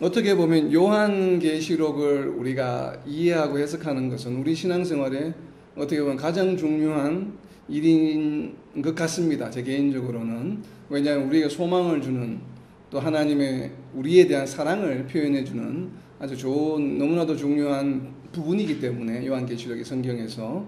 어떻게 보면 요한계시록을 우리가 이해하고 해석하는 것은 우리 신앙생활에 어떻게 보면 가장 중요한 일인 것 같습니다. 제 개인적으로는. 왜냐하면 우리에게 소망을 주는, 또 하나님의 우리에 대한 사랑을 표현해 주는 아주 좋은, 너무나도 중요한 부분이기 때문에 요한계시록의 성경에서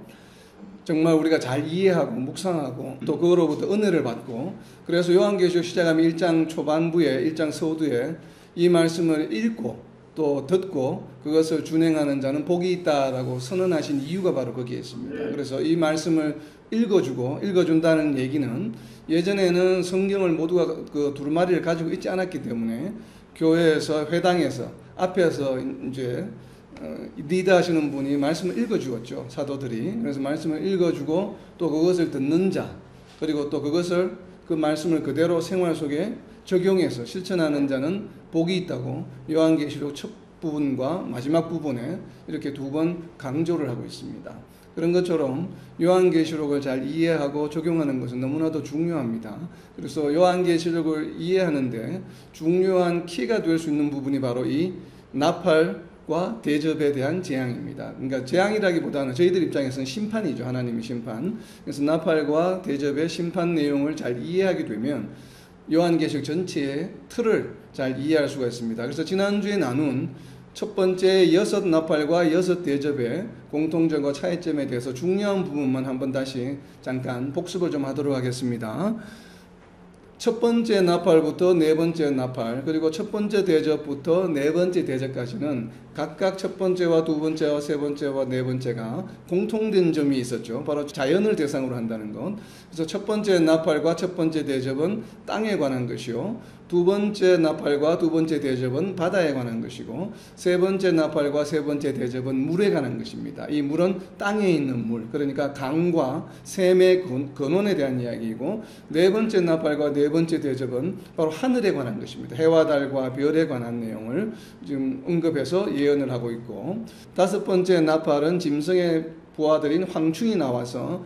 정말 우리가 잘 이해하고 묵상하고 또 그거로부터 은혜를 받고, 그래서 요한계시록 시작하면 1장 초반부에 1장 서두에 이 말씀을 읽고 또 듣고 그것을 준행하는 자는 복이 있다라고 선언하신 이유가 바로 거기에 있습니다. 그래서 이 말씀을 읽어주고 읽어준다는 얘기는, 예전에는 성경을 모두가 그 두루마리를 가지고 있지 않았기 때문에 교회에서, 회당에서 앞에서 이제 리드하시는 분이 말씀을 읽어주었죠. 사도들이. 그래서 말씀을 읽어주고 또 그것을 듣는 자, 그리고 또 그것을, 그 말씀을 그대로 생활 속에 적용해서 실천하는 자는 복이 있다고 요한계시록 첫 부분과 마지막 부분에 이렇게 두 번 강조를 하고 있습니다. 그런 것처럼 요한계시록을 잘 이해하고 적용하는 것은 너무나도 중요합니다. 그래서 요한계시록을 이해하는데 중요한 키가 될 수 있는 부분이 바로 이 나팔과 대접에 대한 재앙입니다. 그러니까 재앙이라기보다는 저희들 입장에서는 심판이죠. 하나님의 심판. 그래서 나팔과 대접의 심판 내용을 잘 이해하게 되면 요한계시록 전체의 틀을 잘 이해할 수가 있습니다. 그래서 지난주에 나눈 첫 번째 6 나팔과 6 대접의 공통점과 차이점에 대해서 중요한 부분만 한번 다시 잠깐 복습을 좀 하도록 하겠습니다. 첫 번째 나팔부터 네 번째 나팔, 그리고 첫 번째 대접부터 네 번째 대접까지는 각각 첫 번째와 두 번째와 세 번째와 네 번째가 공통된 점이 있었죠. 바로 자연을 대상으로 한다는 것. 그래서 첫 번째 나팔과 첫 번째 대접은 땅에 관한 것이요, 두 번째 나팔과 두 번째 대접은 바다에 관한 것이고, 세 번째 나팔과 세 번째 대접은 물에 관한 것입니다. 이 물은 땅에 있는 물, 그러니까 강과 샘의 근원에 대한 이야기이고, 네 번째 나팔과 네 번째 대접은 바로 하늘에 관한 것입니다. 해와 달과 별에 관한 내용을 지금 언급해서 예언을 하고 있고, 다섯 번째 나팔은 짐승의 부하들인 황충이 나와서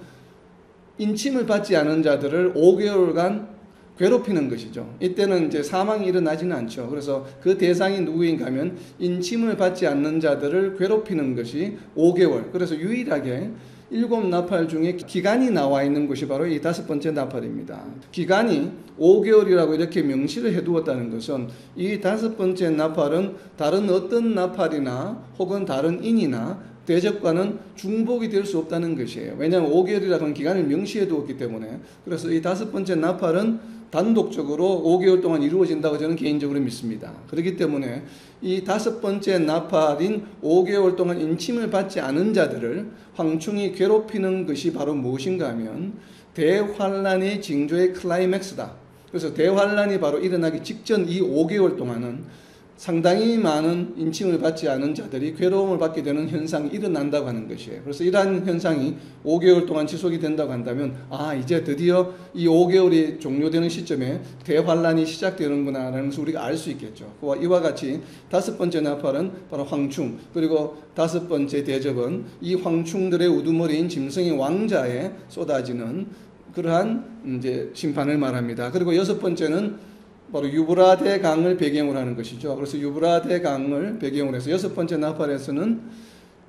인침을 받지 않은 자들을 5개월간 괴롭히는 것이죠. 이때는 이제 사망이 일어나지는 않죠. 그래서 그 대상이 누구인가 하면 인침을 받지 않는 자들을 괴롭히는 것이 5개월. 그래서 유일하게 7 나팔 중에 기간이 나와 있는 것이 바로 이 다섯 번째 나팔입니다. 기간이 5개월이라고 이렇게 명시를 해두었다는 것은 이 다섯 번째 나팔은 다른 어떤 나팔이나 혹은 다른 인이나 대접과는 중복이 될 수 없다는 것이에요. 왜냐하면 5개월이라는 기간을 명시해 두었기 때문에. 그래서 이 다섯 번째 나팔은 단독적으로 5개월 동안 이루어진다고 저는 개인적으로 믿습니다. 그렇기 때문에 이 다섯 번째 나팔인 5개월 동안 인침을 받지 않은 자들을 황충이 괴롭히는 것이 바로 무엇인가 하면 대환란의 징조의 클라이맥스다. 그래서 대환란이 바로 일어나기 직전 이 5개월 동안은 상당히 많은 인침을 받지 않은 자들이 괴로움을 받게 되는 현상이 일어난다고 하는 것이에요. 그래서 이러한 현상이 5개월 동안 지속이 된다고 한다면, 이제 드디어 이 5개월이 종료되는 시점에 대환란이 시작되는구나 라는 것을 우리가 알 수 있겠죠. 이와 같이 다섯 번째 나팔은 바로 황충, 그리고 다섯 번째 대접은 이 황충들의 우두머리인 짐승의 왕자에 쏟아지는 그러한 이제 심판을 말합니다. 그리고 여섯 번째는 바로 유브라데 강을 배경으로 하는 것이죠. 그래서 유브라데 강을 배경으로 해서 여섯 번째 나팔에서는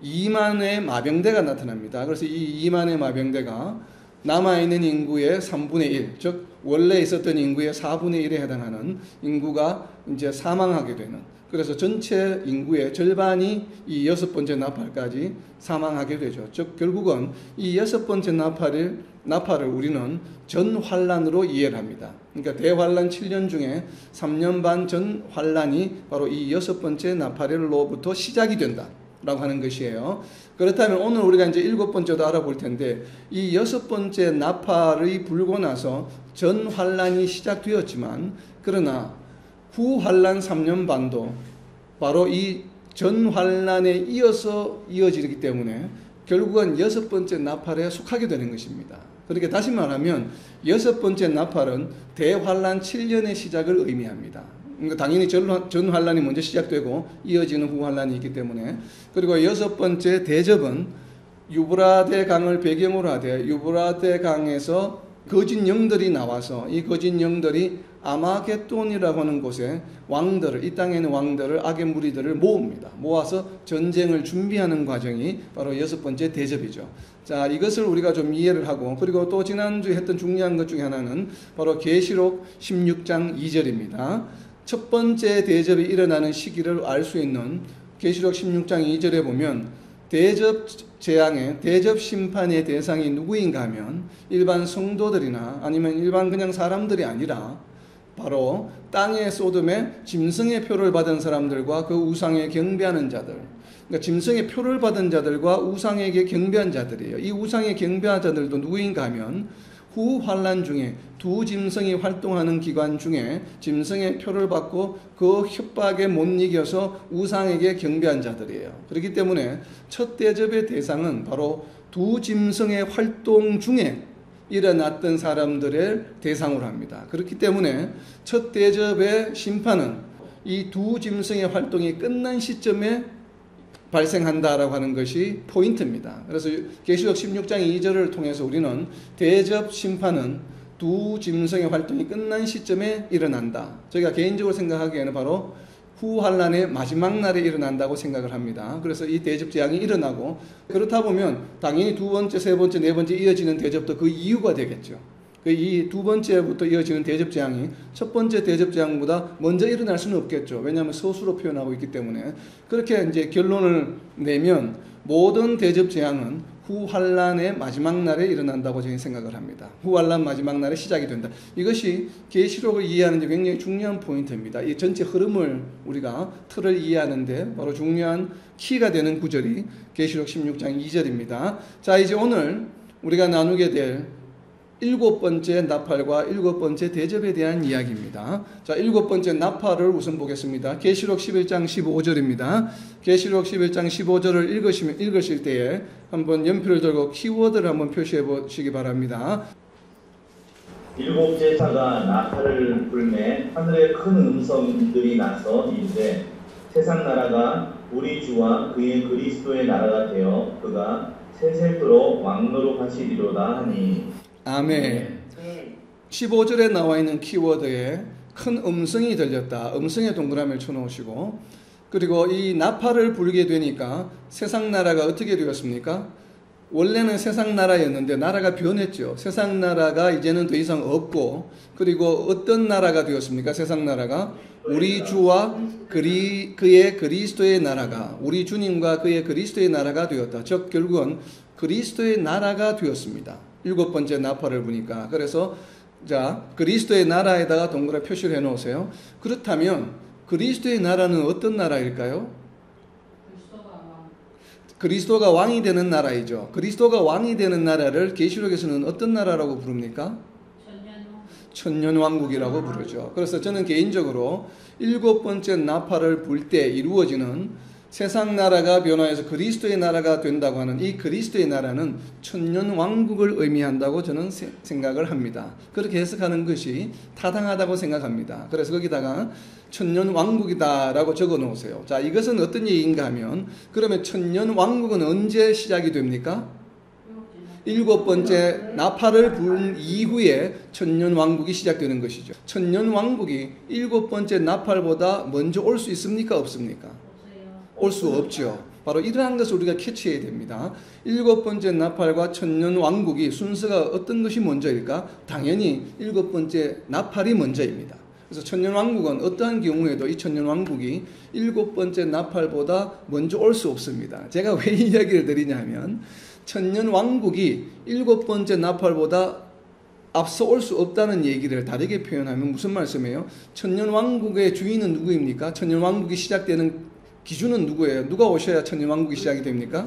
2만의 마병대가 나타납니다. 그래서 이 2만의 마병대가 남아있는 인구의 3분의 1, 즉 원래 있었던 인구의 4분의 1에 해당하는 인구가 이제 사망하게 되는, 그래서 전체 인구의 절반이 이 여섯 번째 나팔까지 사망하게 되죠. 즉 결국은 이 여섯 번째 나팔을 우리는 전환란으로 이해를 합니다. 그러니까 대환란 7년 중에 3년 반 전 환란이 바로 이 여섯 번째 나팔로부터 시작이 된다라고 하는 것이에요. 그렇다면 오늘 우리가 이제 일곱 번째도 알아볼 텐데, 이 여섯 번째 나팔이 불고 나서 전 환란이 시작되었지만, 그러나 후 환란 3년 반도 바로 이 전 환란에 이어서 이어지기 때문에 결국은 여섯 번째 나팔에 속하게 되는 것입니다. 그렇게 다시 말하면 여섯 번째 나팔은 대환란 7년의 시작을 의미합니다. 그러니까 당연히 전 환란이 먼저 시작되고 이어지는 후 환란이 있기 때문에. 그리고 여섯 번째 대접은 유브라데 강을 배경으로 하되 유브라데 강에서 거짓 영들이 나와서 이 거짓 영들이 아마겟돈이라고 하는 곳에 왕들을, 이 땅에 있는 왕들을, 악의 무리들을 모읍니다. 모아서 전쟁을 준비하는 과정이 바로 여섯 번째 대접이죠. 자, 이것을 우리가 좀 이해를 하고, 그리고 또 지난주에 했던 중요한 것 중에 하나는 바로 계시록 16장 2절입니다. 첫 번째 대접이 일어나는 시기를 알 수 있는 계시록 16장 2절에 보면 대접 재앙의 대접 심판의 대상이 누구인가 하면 일반 성도들이나 아니면 일반 그냥 사람들이 아니라 바로 땅의 소돔에 짐승의 표를 받은 사람들과 그 우상에 경배하는 자들, 그러니까 짐승의 표를 받은 자들과 우상에게 경배한 자들이에요. 이 우상에 경배한 자들도 누구인가 하면 후 환란 중에 두 짐승이 활동하는 기간 중에 짐승의 표를 받고 그 협박에 못 이겨서 우상에게 경배한 자들이에요. 그렇기 때문에 첫 대접의 대상은 바로 두 짐승의 활동 중에 일어났던 사람들의 대상으로 합니다. 그렇기 때문에 첫 대접의 심판은 이 두 짐승의 활동이 끝난 시점에 발생한다라고 하는 것이 포인트입니다. 그래서 계시록 16장 2절을 통해서 우리는 대접 심판은 두 짐승의 활동이 끝난 시점에 일어난다. 저희가 개인적으로 생각하기에는 바로 후환란의 마지막 날에 일어난다고 생각을 합니다. 그래서 이 대접 재앙이 일어나고, 그렇다 보면 당연히 두 번째, 세 번째, 네 번째 이어지는 대접도 그 이유가 되겠죠. 이 두 번째부터 이어지는 대접 재앙이 첫 번째 대접 재앙보다 먼저 일어날 수는 없겠죠. 왜냐하면 서수로 표현하고 있기 때문에. 그렇게 이제 결론을 내면 모든 대접 재앙은 후환란의 마지막 날에 일어난다고 저희는 생각을 합니다. 후환란 마지막 날에 시작이 된다. 이것이 계시록을 이해하는 데 굉장히 중요한 포인트입니다. 이 전체 흐름을 우리가 틀을 이해하는데 바로 중요한 키가 되는 구절이 계시록 16장 2절입니다. 자, 이제 오늘 우리가 나누게 될 일곱 번째 나팔과 일곱 번째 대접에 대한 이야기입니다. 자, 일곱 번째 나팔을 우선 보겠습니다. 계시록 11장 15절입니다. 계시록 11장 15절을 읽으실 때에 한번 연필을 들고 키워드를 한번 표시해 보시기 바랍니다. 일곱 제사가 나팔을 불매 하늘에 큰 음성들이 나서 이르되 세상 나라가 우리 주와 그의 그리스도의 나라가 되어 그가 세세토록 왕노릇하시리로다 하니. 아멘. 15절에 나와 있는 키워드에 큰 음성이 들렸다. 음성에 동그라미를 쳐놓으시고, 그리고 이 나팔을 불게 되니까 세상 나라가 어떻게 되었습니까? 원래는 세상 나라였는데 나라가 변했죠. 세상 나라가 이제는 더 이상 없고, 그리고 어떤 나라가 되었습니까? 세상 나라가 우리 주와 그의 그리스도의 나라가, 우리 주님과 그의 그리스도의 나라가 되었다. 즉 결국은 그리스도의 나라가 되었습니다. 일곱 번째 나팔을 부니까. 그래서 자, 그리스도의 나라에다가 동그랗게 표시를 해 놓으세요. 그렇다면 그리스도의 나라는 어떤 나라일까요? 그리스도가 왕이 되는 나라이죠. 그리스도가 왕이 되는 나라를 계시록에서는 어떤 나라라고 부릅니까? 천년왕국이라고 부르죠. 그래서 저는 개인적으로 일곱 번째 나팔을 불 때 이루어지는 세상 나라가 변화해서 그리스도의 나라가 된다고 하는 이 그리스도의 나라는 천년왕국을 의미한다고 저는 생각을 합니다. 그렇게 해석하는 것이 타당하다고 생각합니다. 그래서 거기다가 천년왕국이다라고 적어 놓으세요. 자, 이것은 어떤 얘기인가 하면, 그러면 천년왕국은 언제 시작이 됩니까? 일곱 번째 나팔을 불 이후에 천년왕국이 시작되는 것이죠. 천년왕국이 일곱 번째 나팔보다 먼저 올 수 있습니까? 없습니까? 올 수 없죠. 바로 이러한 것을 우리가 캐치해야 됩니다. 일곱 번째 나팔과 천년왕국이 순서가 어떤 것이 먼저일까? 당연히 일곱 번째 나팔이 먼저입니다. 그래서 천년왕국은 어떠한 경우에도 이 천년왕국이 일곱 번째 나팔보다 먼저 올 수 없습니다. 제가 왜 이 이야기를 드리냐면, 천년왕국이 일곱 번째 나팔보다 앞서 올 수 없다는 얘기를 다르게 표현하면 무슨 말씀이에요? 천년왕국의 주인은 누구입니까? 천년왕국이 시작되는 기준은 누구예요? 누가 오셔야 천년왕국이 시작이 됩니까?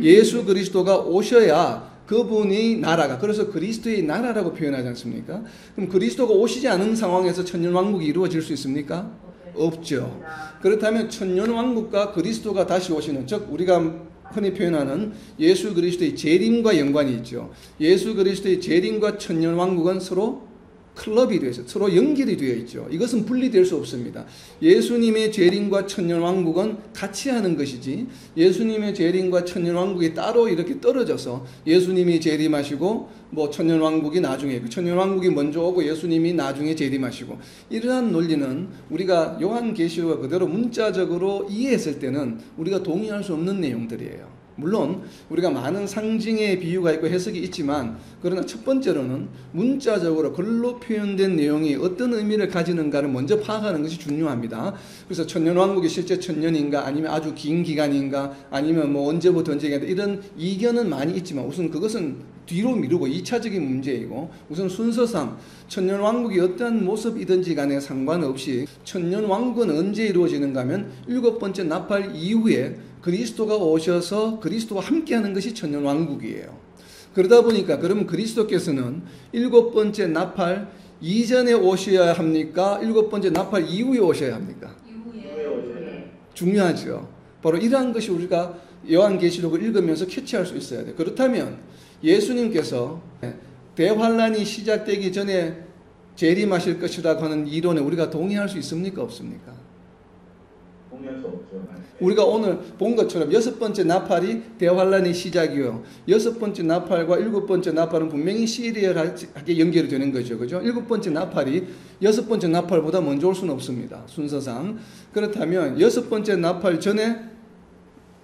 예수 그리스도가 오셔야 그분의 나라가, 그래서 그리스도의 나라라고 표현하지 않습니까? 그럼 그리스도가 오시지 않은 상황에서 천년왕국이 이루어질 수 있습니까? 없죠. 그렇다면 천년왕국과 그리스도가 다시 오시는, 즉 우리가 흔히 표현하는 예수 그리스도의 재림과 연관이 있죠. 예수 그리스도의 재림과 천년왕국은 서로 클럽이 되어 있어요. 서로 연결이 되어 있죠. 이것은 분리될 수 없습니다. 예수님의 재림과 천년왕국은 같이 하는 것이지 예수님의 재림과 천년왕국이 따로 이렇게 떨어져서 예수님이 재림하시고 뭐 천년왕국이 나중에 천년왕국이 먼저 오고 예수님이 나중에 재림하시고 이러한 논리는 우리가 요한계시록을 그대로 문자적으로 이해했을 때는 우리가 동의할 수 없는 내용들이에요. 물론 우리가 많은 상징의 비유가 있고 해석이 있지만 그러나 첫 번째로는 문자적으로 글로 표현된 내용이 어떤 의미를 가지는가를 먼저 파악하는 것이 중요합니다. 그래서 천년왕국이 실제 천년인가 아니면 아주 긴 기간인가 아니면 뭐 언제부터 언제인가 이런 이견은 많이 있지만 우선 그것은 뒤로 미루고 2차적인 문제이고 우선 순서상 천년왕국이 어떠한 모습이든지 간에 상관없이 천년왕국은 언제 이루어지는가 하면 7번째 나팔 이후에 그리스도가 오셔서 그리스도와 함께하는 것이 천년왕국이에요. 그러다 보니까 그러면 그리스도께서는 7번째 나팔 이전에 오셔야 합니까? 7번째 나팔 이후에 오셔야 합니까? 이후에. 중요하죠. 바로 이러한 것이 우리가 요한계시록을 읽으면서 캐치할 수 있어야 돼요. 그렇다면 예수님께서 대환란이 시작되기 전에 재림하실 것이라고 하는 이론에 우리가 동의할 수 있습니까? 없습니까? 동의할 수 없죠. 우리가 오늘 본 것처럼 6번째 나팔이 대환란의 시작이요. 6번째 나팔과 7번째 나팔은 분명히 시리얼하게 연결이 되는 거죠. 그죠? 7번째 나팔이 6번째 나팔보다 먼저 올 수는 없습니다. 순서상. 그렇다면 6번째 나팔 전에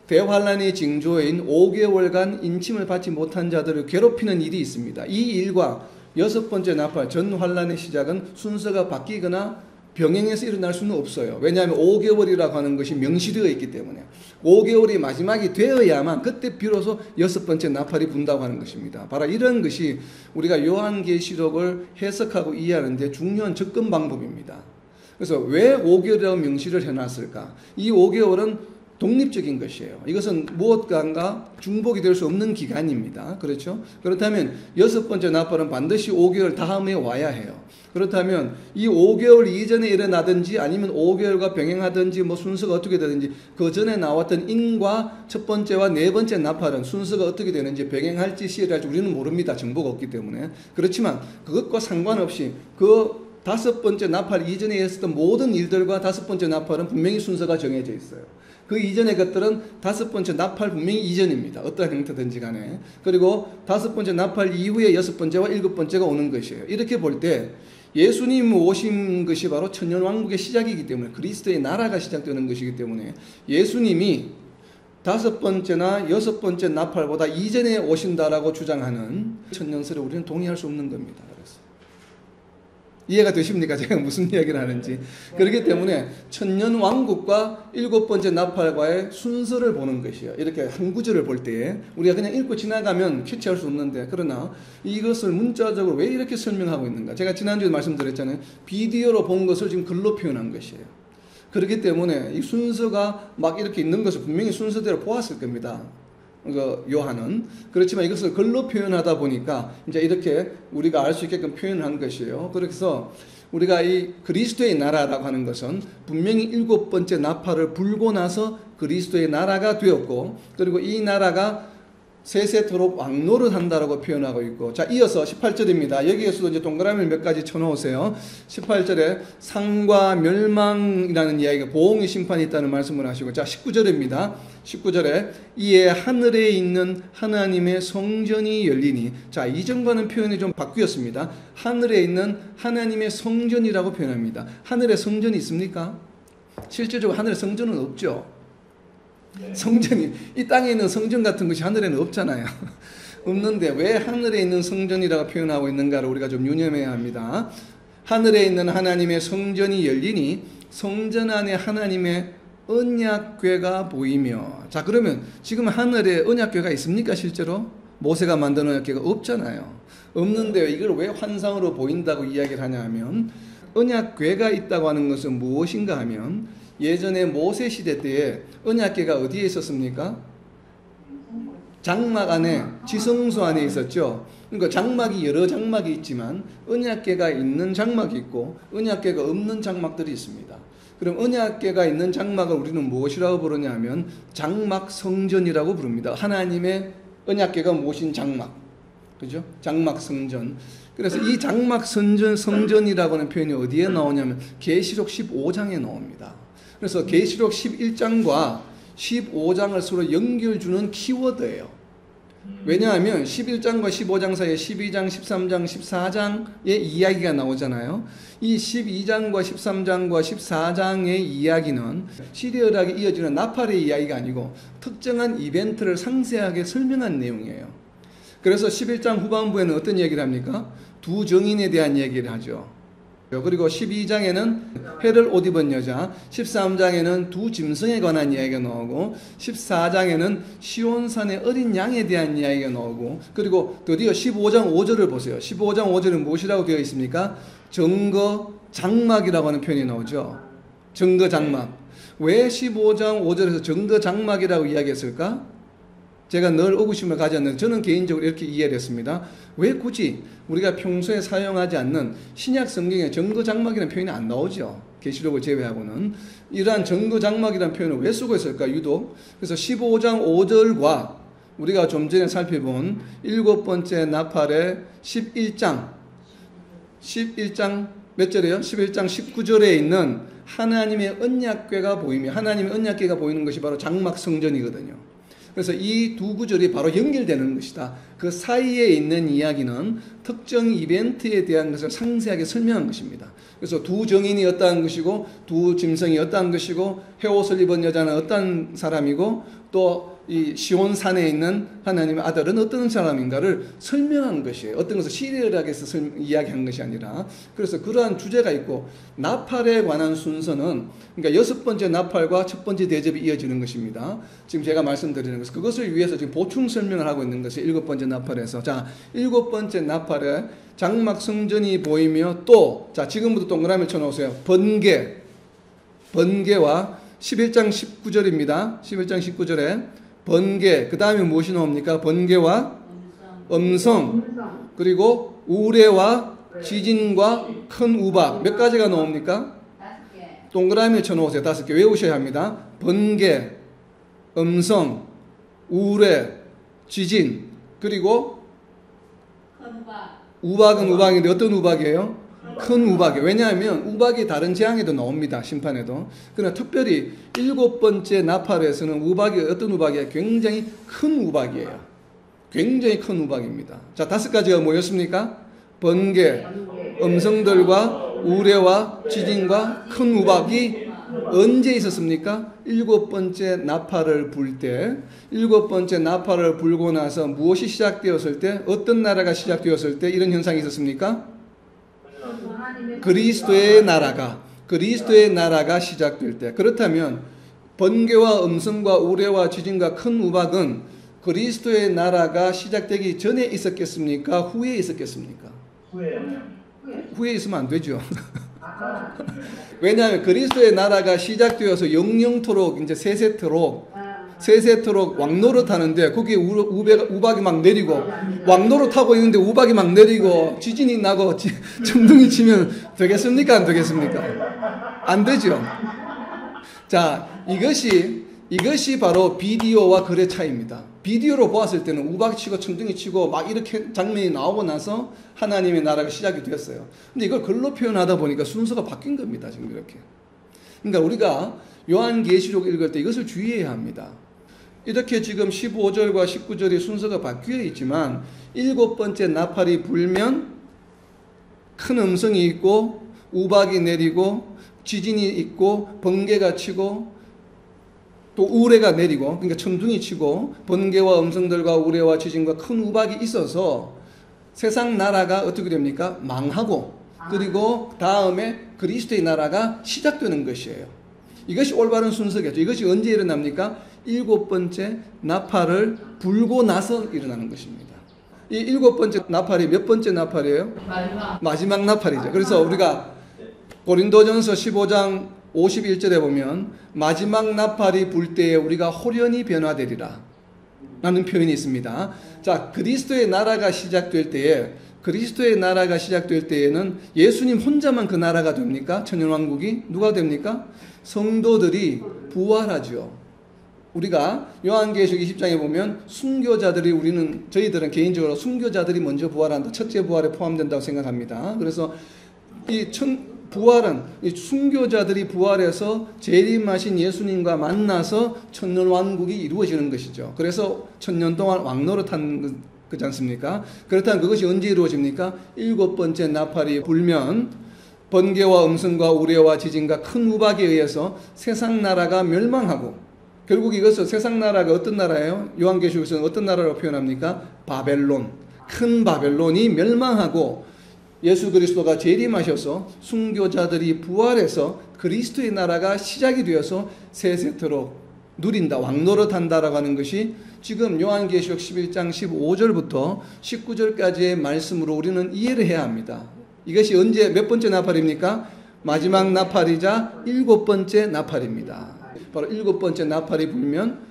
대환란의 징조인 5개월간 인침을 받지 못한 자들을 괴롭히는 일이 있습니다. 이 일과 6번째 나팔 전 환란의 시작은 순서가 바뀌거나 병행해서 일어날 수는 없어요. 왜냐하면 5개월이라고 하는 것이 명시되어 있기 때문에 5개월이 마지막이 되어야만 그때 비로소 6번째 나팔이 분다고 하는 것입니다. 바로 이런 것이 우리가 요한계시록을 해석하고 이해하는데 중요한 접근 방법입니다. 그래서 왜 5개월이라고 명시를 해놨을까? 이 5개월은 독립적인 것이에요. 이것은 무엇과가 중복이 될 수 없는 기간입니다. 그렇죠? 그렇다면 6번째 나팔은 반드시 5개월 다음에 와야 해요. 그렇다면 이 5개월 이전에 일어나든지 아니면 5개월과 병행하든지 뭐 순서가 어떻게 되든지 그 전에 나왔던 인과 첫 번째와 네 번째 나팔은 순서가 어떻게 되는지 병행할지 시일할지 우리는 모릅니다. 정보가 없기 때문에. 그렇지만 그것과 상관없이 그 5번째 나팔 이전에 했었던 모든 일들과 5번째 나팔은 분명히 순서가 정해져 있어요. 그 이전의 것들은 5번째 나팔 분명히 이전입니다. 어떠한 형태든지 간에. 그리고 5번째 나팔 이후에 6번째와 7번째가 오는 것이에요. 이렇게 볼 때 예수님 오신 것이 바로 천년왕국의 시작이기 때문에 그리스도의 나라가 시작되는 것이기 때문에 예수님이 5번째나 6번째 나팔보다 이전에 오신다라고 주장하는 천년설에 우리는 동의할 수 없는 겁니다. 그래서 이해가 되십니까? 제가 무슨 이야기를 하는지. 그렇기 때문에 천년왕국과 7번째 나팔과의 순서를 보는 것이에요. 이렇게 한 구절을 볼 때에 우리가 그냥 읽고 지나가면 캐치할 수 없는데 그러나 이것을 문자적으로 왜 이렇게 설명하고 있는가? 제가 지난주에 말씀드렸잖아요. 비디오로 본 것을 지금 글로 표현한 것이에요. 그렇기 때문에 이 순서가 막 이렇게 있는 것을 분명히 순서대로 보았을 겁니다. 요한은. 그렇지만 이것을 글로 표현하다 보니까 이제 이렇게 우리가 알 수 있게끔 표현한 것이에요. 그래서 우리가 이 그리스도의 나라라고 하는 것은 분명히 7번째 나팔을 불고 나서 그리스도의 나라가 되었고 그리고 이 나라가 세세토록 왕노를 한다라고 표현하고 있고 자 이어서 18절입니다. 여기에서도 이제 동그라미를 몇 가지 쳐놓으세요. 18절에 상과 멸망이라는 이야기가 보응의 심판이 있다는 말씀을 하시고 자 19절입니다. 19절에 이에 하늘에 있는 하나님의 성전이 열리니 자 이전과는 표현이 좀 바뀌었습니다. 하늘에 있는 하나님의 성전이라고 표현합니다. 하늘에 성전이 있습니까? 실제적으로 하늘에 성전은 없죠. 성전이 이 땅에 있는 성전 같은 것이 하늘에는 없잖아요. 없는데 왜 하늘에 있는 성전이라고 표현하고 있는가를 우리가 좀 유념해야 합니다. 하늘에 있는 하나님의 성전이 열리니 성전 안에 하나님의 언약궤가 보이며 자 그러면 지금 하늘에 언약궤가 있습니까? 실제로 모세가 만든 언약궤가 없잖아요. 없는데 이걸 왜 환상으로 보인다고 이야기를 하냐 하면 언약궤가 있다고 하는 것은 무엇인가 하면 예전에 모세 시대 때에 언약궤가 어디에 있었습니까? 장막 안에 지성소 안에 있었죠. 그러니까 장막이 여러 장막이 있지만 언약궤가 있는 장막이 있고 언약궤가 없는 장막들이 있습니다. 그럼 언약궤가 있는 장막을 우리는 무엇이라고 부르냐 하면 장막 성전이라고 부릅니다. 하나님의 언약궤가 모신 장막. 그죠? 장막 성전. 그래서 이 장막 성전이라고 하는 표현이 어디에 나오냐면 계시록 15장에 나옵니다. 그래서 계시록 11장과 15장을 서로 연결주는 키워드예요. 왜냐하면 11장과 15장 사이에 12장, 13장, 14장의 이야기가 나오잖아요. 이 12장과 13장과 14장의 이야기는 시리얼하게 이어지는 나팔의 이야기가 아니고 특정한 이벤트를 상세하게 설명한 내용이에요. 그래서 11장 후반부에는 어떤 얘기를 합니까? 두 정인에 대한 얘기를 하죠. 그리고 12장에는 해를 옷 입은 여자, 13장에는 두 짐승에 관한 이야기가 나오고 14장에는 시온산의 어린 양에 대한 이야기가 나오고 그리고 드디어 15장 5절을 보세요. 15장 5절은 무엇이라고 되어 있습니까? 증거 장막이라고 하는 표현이 나오죠. 증거 장막. 왜 15장 5절에서 증거 장막이라고 이야기했을까? 제가 늘 의구심을 가졌는데 저는 개인적으로 이렇게 이해를 했습니다. 왜 굳이 우리가 평소에 사용하지 않는 신약 성경에 증거 장막이라는 표현이 안 나오죠. 계시록을 제외하고는. 이러한 증거 장막이라는 표현을 왜 쓰고 있을까 유독. 그래서 15장 5절과 우리가 좀 전에 살펴본 일곱 번째 나팔의 11장 몇 절이에요? 11장 19절에 있는 하나님의 언약궤가 보이며 하나님의 언약궤가 보이는 것이 바로 장막 성전이거든요. 그래서 이 두 구절이 바로 연결되는 것이다. 그 사이에 있는 이야기는 특정 이벤트에 대한 것을 상세하게 설명한 것입니다. 그래서 두 정인이 어떠한 것이고 두 짐승이 어떠한 것이고 헤옷을 입은 여자는 어떤 사람이고 또 이 시온산에 있는 하나님의 아들은 어떤 사람인가를 설명한 것이에요. 어떤 것을 시리얼하게 해서 이야기한 것이 아니라. 그래서 그러한 주제가 있고 나팔에 관한 순서는 그러니까 여섯 번째 나팔과 첫 번째 대접이 이어지는 것입니다. 지금 제가 말씀드리는 것은 그것을 위해서 지금 보충 설명을 하고 있는 것이 일곱 번째 나팔에서. 자, 일곱 번째 나팔에 장막 성전이 보이며 또 자, 지금부터 동그라미 쳐놓으세요. 번개와 11장 19절입니다. 11장 19절에 번개, 그 다음에 무엇이 나옵니까? 번개와 음성, 그리고 우레와 지진과 큰 우박. 몇 가지가 나옵니까? 5개. 동그라미에 쳐놓으세요. 5개. 외우셔야 합니다. 번개, 음성, 우레, 지진, 그리고 우박은 우박인데 어떤 우박이에요? 큰 우박이에요. 왜냐하면 우박이 다른 재앙에도 나옵니다. 심판에도. 그러나 특별히 일곱 번째 나팔에서는 우박이 어떤 우박이에요? 굉장히 큰 우박이에요. 굉장히 큰 우박입니다. 자, 5가지가 뭐였습니까? 번개, 음성들과 우레와 지진과 큰 우박이 언제 있었습니까? 일곱 번째 나팔을 불 때. 일곱 번째 나팔을 불고 나서 무엇이 시작되었을 때, 어떤 나라가 시작되었을 때 이런 현상이 있었습니까? 그리스도의 나라가 시작될 때. 그렇다면 번개와 음성과 우레와 지진과 큰 우박은 그리스도의 나라가 시작되기 전에 있었겠습니까? 후에 있었겠습니까? 후에 있으면 안 되죠. 왜냐하면 그리스도의 나라가 시작되어서 영영토록 이제 세세토록 왕노릇 하는데 거기에 우박이 막 내리고 왕노릇 하고 있는데 우박이 막 내리고 지진이 나고 천둥이 치면 되겠습니까? 안 되겠습니까? 안 되죠. 자, 이것이 바로 비디오와 글의 차이입니다. 비디오로 보았을 때는 우박이 치고 천둥이 치고 막 이렇게 장면이 나오고 나서 하나님의 나라가 시작이 되었어요. 근데 이걸 글로 표현하다 보니까 순서가 바뀐 겁니다. 지금 이렇게. 그러니까 우리가 요한계시록 읽을 때 이것을 주의해야 합니다. 이렇게 지금 15절과 19절이 순서가 바뀌어 있지만 일곱 번째 나팔이 불면 큰 음성이 있고 우박이 내리고 지진이 있고 번개가 치고 또 우레가 내리고 그러니까 천둥이 치고 번개와 음성들과 우레와 지진과 큰 우박이 있어서 세상 나라가 어떻게 됩니까? 망하고 그리고 다음에 그리스도의 나라가 시작되는 것이에요. 이것이 올바른 순서겠죠. 이것이 언제 일어납니까? 일곱 번째 나팔을 불고 나서 일어나는 것입니다. 이 일곱 번째 나팔이 몇 번째 나팔이에요? 마지막 나팔이죠. 그래서 우리가 고린도전서 15장 51절에 보면 마지막 나팔이 불 때에 우리가 호련히 변화되리라 라는 표현이 있습니다. 자, 그리스도의 나라가 시작될 때에는 예수님 혼자만 그 나라가 됩니까? 천년왕국이 누가 됩니까? 성도들이 부활하죠. 우리가 요한계시록 20장에 보면 순교자들이 저희들은 개인적으로 순교자들이 먼저 부활한다. 첫째 부활에 포함된다고 생각합니다. 그래서 부활은 이 순교자들이 부활해서 재림하신 예수님과 만나서 천년왕국이 이루어지는 것이죠. 그래서 천년 동안 왕노릇한 그렇지 않습니까? 그렇다면 그것이 언제 이루어집니까? 7번째 나팔이 불면 번개와 음성과 우레와 지진과 큰 우박에 의해서 세상 나라가 멸망하고, 결국 이것은 세상 나라가 어떤 나라예요? 요한계시록에서는 어떤 나라라고 표현합니까? 바벨론. 큰 바벨론이 멸망하고 예수 그리스도가 재림하셔서 순교자들이 부활해서 그리스도의 나라가 시작이 되어서 세세토록 누린다, 왕노릇한다라고 하는 것이 지금 요한계시록 11장 15절부터 19절까지의 말씀으로 우리는 이해를 해야 합니다. 이것이 언제 몇 번째 나팔입니까? 마지막 나팔이자 7번째 나팔입니다. 바로 7번째 나팔이 불면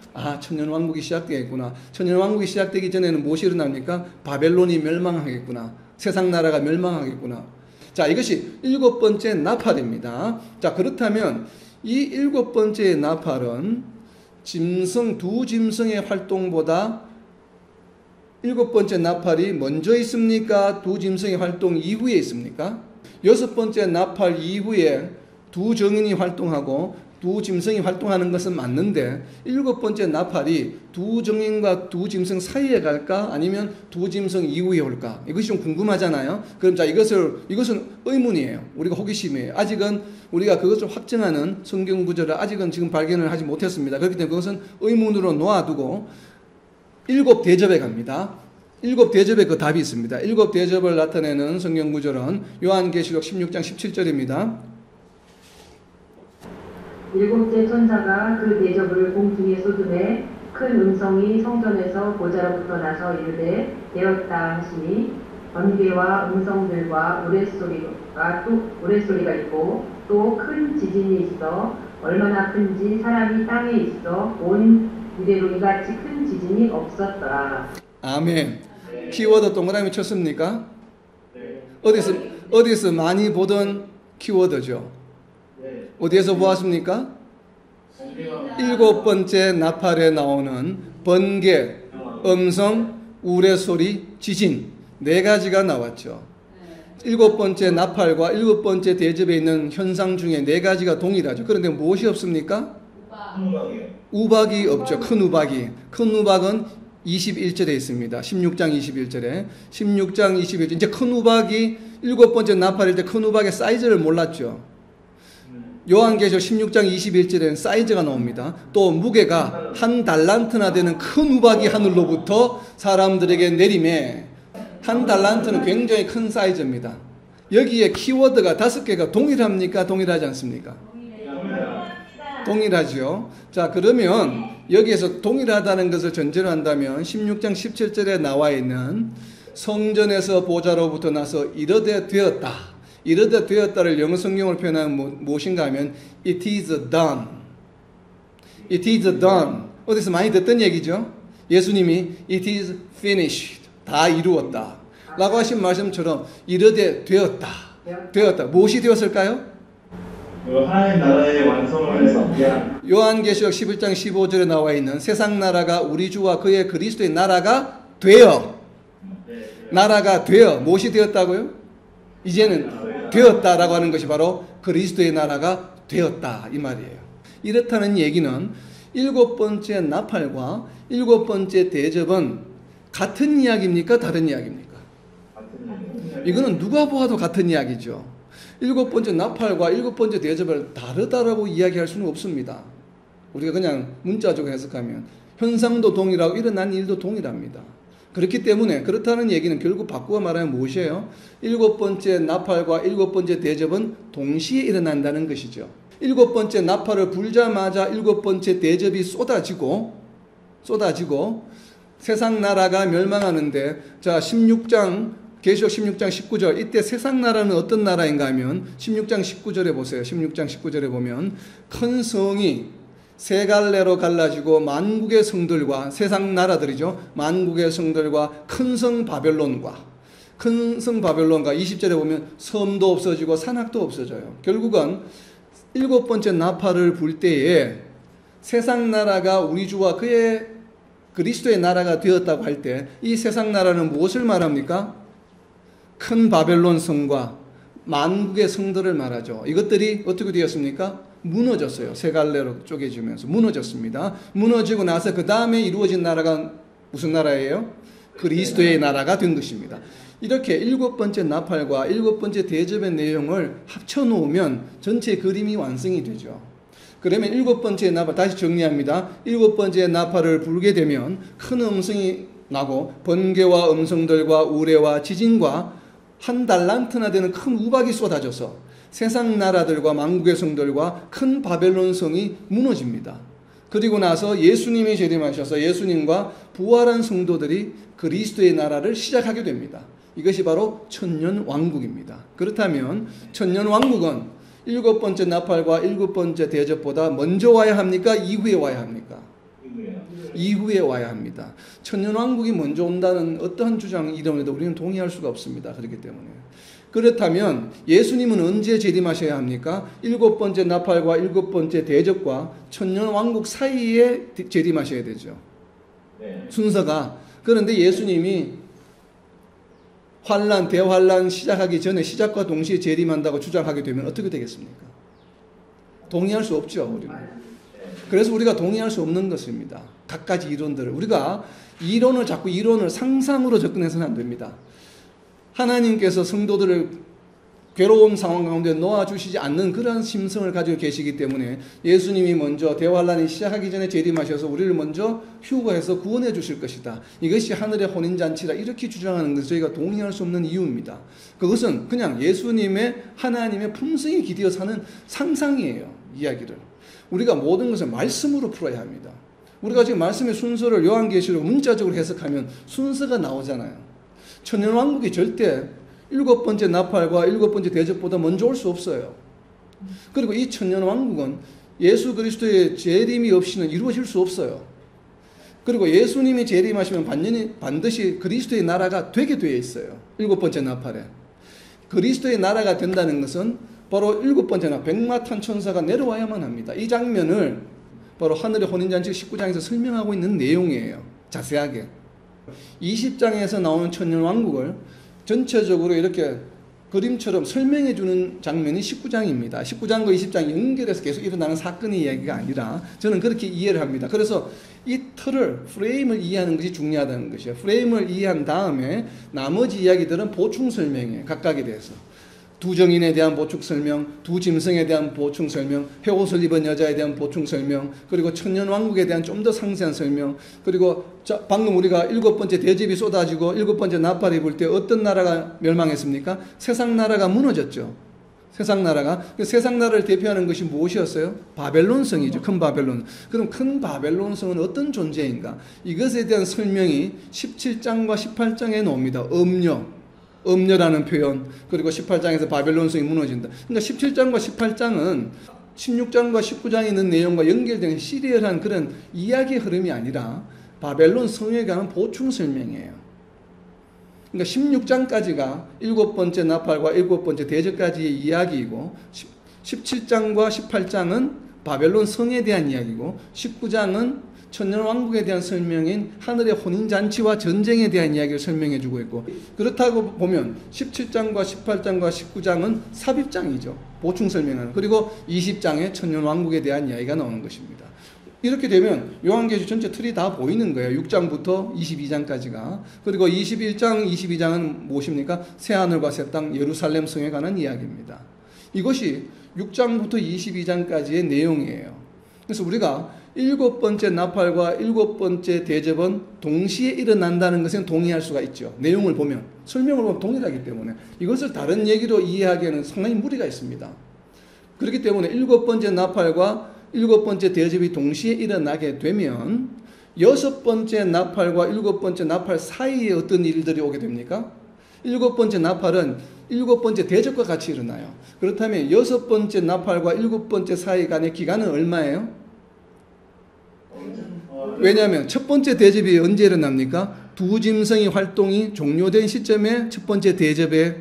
천년왕국이 시작되겠구나. 천년왕국이 시작되기 전에는 무엇이 일어납니까? 바벨론이 멸망하겠구나. 세상 나라가 멸망하겠구나. 자, 이것이 7번째 나팔입니다. 자, 그렇다면 이 7번째 나팔은 두 짐승의 활동보다 7번째 나팔이 먼저 있습니까? 두 짐승의 활동 이후에 있습니까? 6번째 나팔 이후에 두 정인이 활동하고 두 짐승이 활동하는 것은 맞는데 7번째 나팔이 두 정인과 두 짐승 사이에 갈까? 아니면 두 짐승 이후에 올까? 이것이 좀 궁금하잖아요. 그럼 자, 이것은 의문이에요. 우리가 호기심이에요. 아직은 우리가 그것을 확증하는 성경 구절을 아직은 지금 발견을 하지 못했습니다. 그렇기 때문에 그것은 의문으로 놓아두고 7대접에 갑니다. 7대접에 그 답이 있습니다. 7대접을 나타내는 성경 구절은 요한계시록 16장 17절입니다. 7째 천사가 그 대접을 공중에 쏟으매 큰 음성이 성전에서 보좌로부터 나서 이르되 되었다 하시니 번개와 음성들과 우레소리가 있고 또 큰 지진이 있어 얼마나 큰지 사람이 땅에 있어 온 이대로 이같이 큰 지진이 없었더라. 아멘. 키워드 동그라미 쳤습니까? 어디서 많이 보던 키워드죠. 어디에서 보았습니까? 7번째 나팔에 나오는 번개, 음성, 우레소리, 지진 4가지가 나왔죠. 7번째 나팔과 7번째 대접에 있는 현상 중에 4가지가 동일하죠. 그런데 무엇이 없습니까? 우박이 없죠. 큰 우박이. 큰 우박은 21절에 있습니다. 16장 21절에. 16장 21절. 이제 큰 우박이 7번째 나팔일 때 큰 우박의 사이즈를 몰랐죠. 요한계시록 16장 21절에는 사이즈가 나옵니다. 또 무게가 1달란트나 되는 큰 우박이 하늘로부터 사람들에게 내림에 1달란트는 굉장히 큰 사이즈입니다. 여기에 키워드가 5개가 동일합니까? 동일하지 않습니까? 동일하죠. 자, 그러면 여기에서 동일하다는 것을 전제로 한다면 16장 17절에 나와 있는 성전에서 보좌로부터 나서 이르되 되었다. 이르되 되었다를 영어 성경으로 표현하면 무엇인가 하면 it is done. it is done. 어디서 많이 듣던 얘기죠. 예수님이 it is finished. 다 이루었다. 라고 하신 말씀처럼 이르되 되었다. 되었다. 무엇이 되었을까요? 하나님 나라의 완성을 위한 요한계시록 11장 15절에 나와 있는 세상 나라가 우리 주와 그의 그리스도의 나라가 되어. 나라가 되어. 무엇이 되었다고요? 이제는 되었다라고 하는 것이 바로 그리스도의 나라가 되었다 이 말이에요. 이렇다는 얘기는 7번째 나팔과 7번째 대접은 같은 이야기입니까? 다른 이야기입니까? 이거는 누가 보아도 같은 이야기죠. 7번째 나팔과 7번째 대접을 다르다라고 이야기할 수는 없습니다. 우리가 그냥 문자적으로 해석하면 현상도 동일하고 일어난 일도 동일합니다. 그렇기 때문에 그렇다는 얘기는 결국 바꾸어 말하면 무엇이에요? 7번째 나팔과 7번째 대접은 동시에 일어난다는 것이죠. 7번째 나팔을 불자마자 7번째 대접이 쏟아지고 세상 나라가 멸망하는데, 자, 계시록 16장 19절, 이때 세상 나라는 어떤 나라인가 하면 16장 19절에 보세요. 16장 19절에 보면 큰 성이 세 갈래로 갈라지고 만국의 성들과, 세상 나라들이죠, 만국의 성들과 큰 성 바벨론과 20절에 보면 섬도 없어지고 산악도 없어져요. 결국은 7번째 나팔을 불 때에 세상 나라가 우리 주와 그의 그리스도의 나라가 되었다고 할 때 이 세상 나라는 무엇을 말합니까? 큰 바벨론 성과 만국의 성들을 말하죠. 이것들이 어떻게 되었습니까? 무너졌어요. 세 갈래로 쪼개지면서 무너졌습니다. 무너지고 나서 그 다음에 이루어진 나라가 무슨 나라예요? 그리스도의 나라가 된 것입니다. 이렇게 7번째 나팔과 7번째 대접의 내용을 합쳐놓으면 전체 그림이 완성이 되죠. 그러면 7번째 나팔, 다시 정리합니다. 7번째 나팔을 불게 되면 큰 음성이 나고 번개와 음성들과 우레와 지진과 한 달란트나 되는 큰 우박이 쏟아져서 세상 나라들과 만국의 성들과 큰 바벨론 성이 무너집니다. 그리고 나서 예수님이 재림하셔서 예수님과 부활한 성도들이 그리스도의 나라를 시작하게 됩니다. 이것이 바로 천년왕국입니다. 그렇다면 천년왕국은 7번째 나팔과 7번째 대접보다 먼저 와야 합니까? 이후에 와야 합니까? 이후에 와야 합니다. 천년왕국이 먼저 온다는 어떠한 주장 이름에도 우리는 동의할 수가 없습니다. 그렇기 때문에. 그렇다면 예수님은 언제 재림하셔야 합니까? 7번째 나팔과 7번째 대접과 천년왕국 사이에 재림하셔야 되죠. 순서가. 그런데 예수님이 대환란 시작하기 전에 시작과 동시에 재림한다고 주장하게 되면 어떻게 되겠습니까? 동의할 수 없죠. 우리는. 그래서 우리가 동의할 수 없는 것입니다. 갖가지 이론들을. 우리가 이론을 상상으로 접근해서는 안 됩니다. 하나님께서 성도들을 괴로운 상황 가운데 놓아주시지 않는 그러한 심성을 가지고 계시기 때문에 예수님이 먼저 대환란이 시작하기 전에 재림하셔서 우리를 먼저 휴거해서 구원해 주실 것이다. 이것이 하늘의 혼인잔치라 이렇게 주장하는 것을 저희가 동의할 수 없는 이유입니다. 그것은 그냥 하나님의 품성에 기대어서 하는 상상이에요. 이야기를. 우리가 모든 것을 말씀으로 풀어야 합니다. 우리가 지금 말씀의 순서를 요한계시록 문자적으로 해석하면 순서가 나오잖아요. 천년왕국이 절대 7번째 나팔과 7번째 대접보다 먼저 올 수 없어요. 그리고 이 천년왕국은 예수 그리스도의 재림이 없이는 이루어질 수 없어요. 그리고 예수님이 재림하시면 반드시 그리스도의 나라가 되게 되어 있어요. 7번째 나팔에. 그리스도의 나라가 된다는 것은 바로 7번째 나팔, 백마탄 천사가 내려와야만 합니다. 이 장면을 바로 하늘의 혼인잔치 19장에서 설명하고 있는 내용이에요. 자세하게. 20장에서 나오는 천년왕국을 전체적으로 이렇게 그림처럼 설명해 주는 장면이 19장입니다. 19장과 20장이 연결해서 계속 일어나는 사건의 이야기가 아니라 저는 그렇게 이해를 합니다. 그래서 이 프레임을 이해하는 것이 중요하다는 것이에요. 프레임을 이해한 다음에 나머지 이야기들은 보충 설명이에요. 각각에 대해서. 두 정인에 대한 보충 설명, 두 짐승에 대한 보충 설명, 회옷을 입은 여자에 대한 보충 설명, 그리고 천년왕국에 대한 좀 더 상세한 설명, 그리고 방금 우리가 7번째 대접이 쏟아지고 7번째 나팔이 불 때 어떤 나라가 멸망했습니까? 세상 나라가 무너졌죠. 세상 나라를 대표하는 것이 무엇이었어요? 바벨론성이죠. 큰 바벨론. 그럼 큰 바벨론성은 어떤 존재인가? 이것에 대한 설명이 17장과 18장에 나옵니다. 음녀라는 표현, 그리고 18장에서 바벨론성이 무너진다. 그러니까 17장과 18장은 16장과 19장에 있는 내용과 연결되는 시리얼한 그런 이야기의 흐름이 아니라 바벨론 성에 관한 보충 설명이에요. 그러니까 16장까지가 7번째 나팔과 7번째 대접까지의 이야기이고 17장과 18장은 바벨론 성에 대한 이야기고 19장은 천년왕국에 대한 설명인 하늘의 혼인잔치와 전쟁에 대한 이야기를 설명해 주고 있고, 그렇다고 보면 17장과 18장과 19장은 삽입장이죠. 보충 설명하는. 그리고 20장에 천년왕국에 대한 이야기가 나오는 것입니다. 이렇게 되면 요한계시록 전체 틀이 다 보이는 거예요. 6장부터 22장까지가. 그리고 21장, 22장은 무엇입니까? 새하늘과 새 땅, 예루살렘 성에 관한 이야기입니다. 이것이 6장부터 22장까지의 내용이에요. 그래서 우리가 7번째 나팔과 7번째 대접은 동시에 일어난다는 것은 동의할 수가 있죠. 내용을 보면, 설명을 보면 동일하기 때문에 이것을 다른 얘기로 이해하기에는 상당히 무리가 있습니다. 그렇기 때문에 7번째 나팔과 7번째 대접이 동시에 일어나게 되면 6번째 나팔과 7번째 나팔 사이에 어떤 일들이 오게 됩니까? 7번째 나팔은 7번째 대접과 같이 일어나요. 그렇다면 6번째 나팔과 7번째 사이 간의 기간은 얼마예요? 왜냐하면 첫 번째 대접이 언제 일어납니까? 두 짐승의 활동이 종료된 시점에 첫 번째 대접의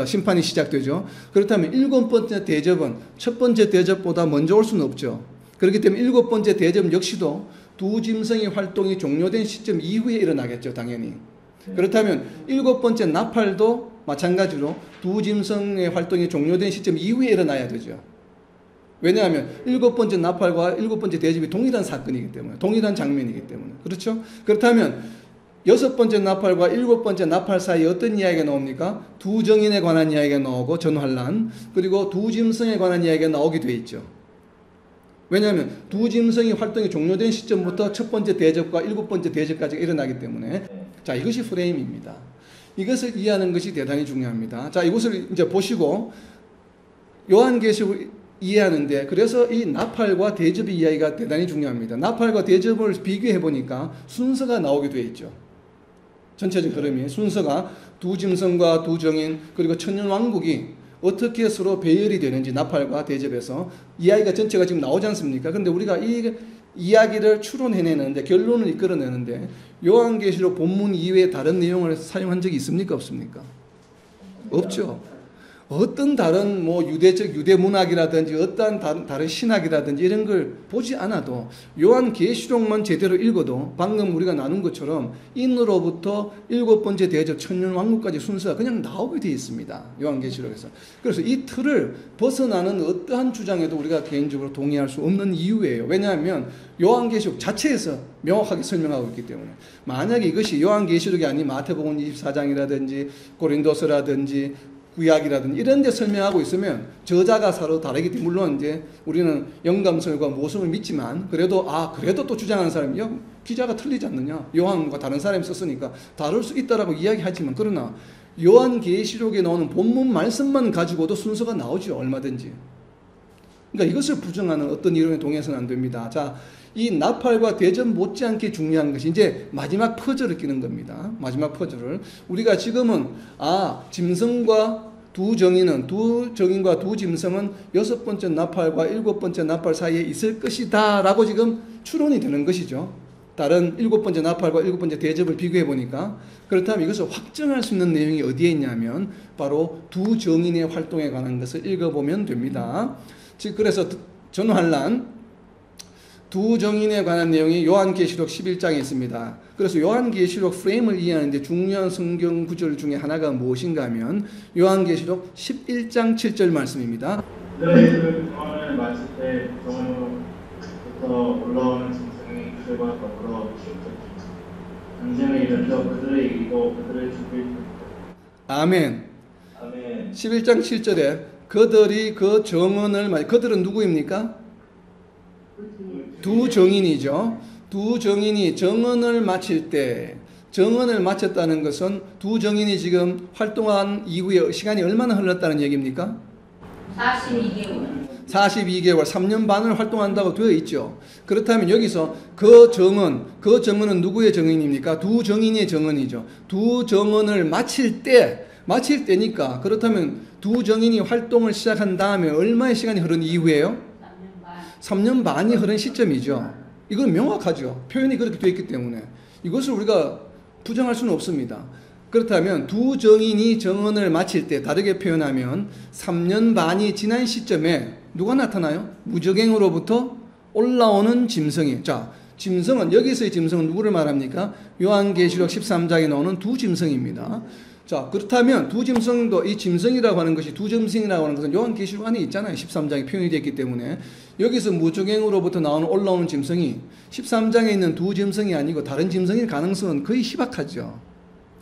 심판이 시작되죠. 그렇다면 7번째 대접은 첫 번째 대접보다 먼저 올 수는 없죠. 그렇기 때문에 일곱 번째 대접 역시도 두 짐승의 활동이 종료된 시점 이후에 일어나겠죠, 당연히. 그렇다면 일곱 번째 나팔도 마찬가지로 두 짐승의 활동이 종료된 시점 이후에 일어나야 되죠. 왜냐하면 일곱 번째 나팔과 일곱 번째 대접이 동일한 사건이기 때문에, 동일한 장면이기 때문에. 그렇죠? 그렇다면 여섯 번째 나팔과 일곱 번째 나팔 사이에 어떤 이야기가 나옵니까? 두 정인에 관한 이야기가 나오고 전환란, 그리고 두 짐승에 관한 이야기가 나오게 돼 있죠. 왜냐하면 두 짐승이 활동이 종료된 시점부터 첫 번째 대접과 일곱 번째 대접까지 일어나기 때문에. 자, 이것이 프레임입니다. 이것을 이해하는 것이 대단히 중요합니다. 자, 이것을 이제 보시고 요한계시록을 이해하는데, 그래서 이 나팔과 대접의 이야기가 대단히 중요합니다. 나팔과 대접을 비교해 보니까 순서가 나오게 되어 있죠. 전체적 흐름이 순서가 두 짐승과 두 정인 그리고 천년 왕국이 어떻게 서로 배열이 되는지 나팔과 대접에서 이야기가 전체가 지금 나오지 않습니까? 그런데 우리가 이 이야기를 추론해내는데, 결론을 이끌어내는데 요한계시록 본문 이외에 다른 내용을 사용한 적이 있습니까? 없습니까? 없죠. 어떤 다른 유대 문학이라든지 어떤 다른 신학이라든지 이런 걸 보지 않아도 요한계시록만 제대로 읽어도 방금 우리가 나눈 것처럼 인으로부터 일곱 번째 대접 천년 왕국까지 순서가 그냥 나오게 되어 있습니다. 요한계시록에서. 그래서 이 틀을 벗어나는 어떠한 주장에도 우리가 개인적으로 동의할 수 없는 이유예요. 왜냐하면 요한계시록 자체에서 명확하게 설명하고 있기 때문에. 만약에 이것이 요한계시록이 아닌 마태복음 24장이라든지 고린도서라든지 구약이라든지 이런 데 설명하고 있으면 저자가 서로 다르기 때문에, 물론 이제 우리는 영감설과 모성을 믿지만 그래도 또 주장하는 사람이 기자가 틀리지 않느냐, 요한과 다른 사람이 썼으니까 다를 수 있다라고 이야기하지만, 그러나 요한계시록에 나오는 본문 말씀만 가지고도 순서가 나오죠, 얼마든지. 그러니까 이것을 부정하는 어떤 이론에 동의해서는 안 됩니다. 자, 이 나팔과 대접 못지않게 중요한 것이 이제 마지막 퍼즐을 끼는 겁니다. 마지막 퍼즐을. 우리가 지금은 짐승과 두 정인과 두 짐승은 여섯 번째 나팔과 일곱 번째 나팔 사이에 있을 것이다 라고 지금 추론이 되는 것이죠. 다른 일곱 번째 나팔과 일곱 번째 대접을 비교해 보니까. 그렇다면 이것을 확정할 수 있는 내용이 어디에 있냐면 바로 두 정인의 활동에 관한 것을 읽어보면 됩니다. 즉 그래서 전환란 두 정인에 관한 내용이 요한계시록 11장에 있습니다. 그래서 요한계시록 프레임을 이해하는데 중요한 성경 구절 중에 하나가 무엇인가 하면 요한계시록 11장 7절 말씀입니다. 그들의 구원을 마칠 때 정으로부터 올라오는 짐승이 그들과 더불어 전쟁을 일으켜 그들을 이기고 그들을 죽일 것이다. 아멘. 아멘. 11장 7절에 그들이 그 정언을 그들은 누구입니까? 두 정인이죠. 두 정인이 정언을 마칠 때, 정언을 마쳤다는 것은 두 정인이 지금 활동한 이후에 시간이 얼마나 흘렀다는 얘기입니까? 42개월, 3년 반을 활동한다고 되어 있죠. 그렇다면 여기서 그 정언은 누구의 정언입니까? 두 정인의 정언이죠. 두 정언을 마칠 때니까, 그렇다면 두 정인이 활동을 시작한 다음에 얼마의 시간이 흐른 이후에요? 3년 반이 흐른 시점이죠. 이건 명확하죠. 표현이 그렇게 되어 있기 때문에 이것을 우리가 부정할 수는 없습니다. 그렇다면 두 정인이 정언을 마칠 때, 다르게 표현하면 3년 반이 지난 시점에 누가 나타나요? 무적행으로부터 올라오는 짐승이. 자, 짐승은, 여기서의 짐승은 누구를 말합니까? 요한계시록 13장에 나오는 두 짐승입니다. 자, 그렇다면 두 짐승도, 이 짐승이라고 하는 것이, 두 짐승이라고 하는 것은 요한계시록 안에 있잖아요. 13장에 표현이 되어 있기 때문에 여기서 무적행으로부터 올라오는 짐승이 13장에 있는 두 짐승이 아니고 다른 짐승일 가능성은 거의 희박하죠.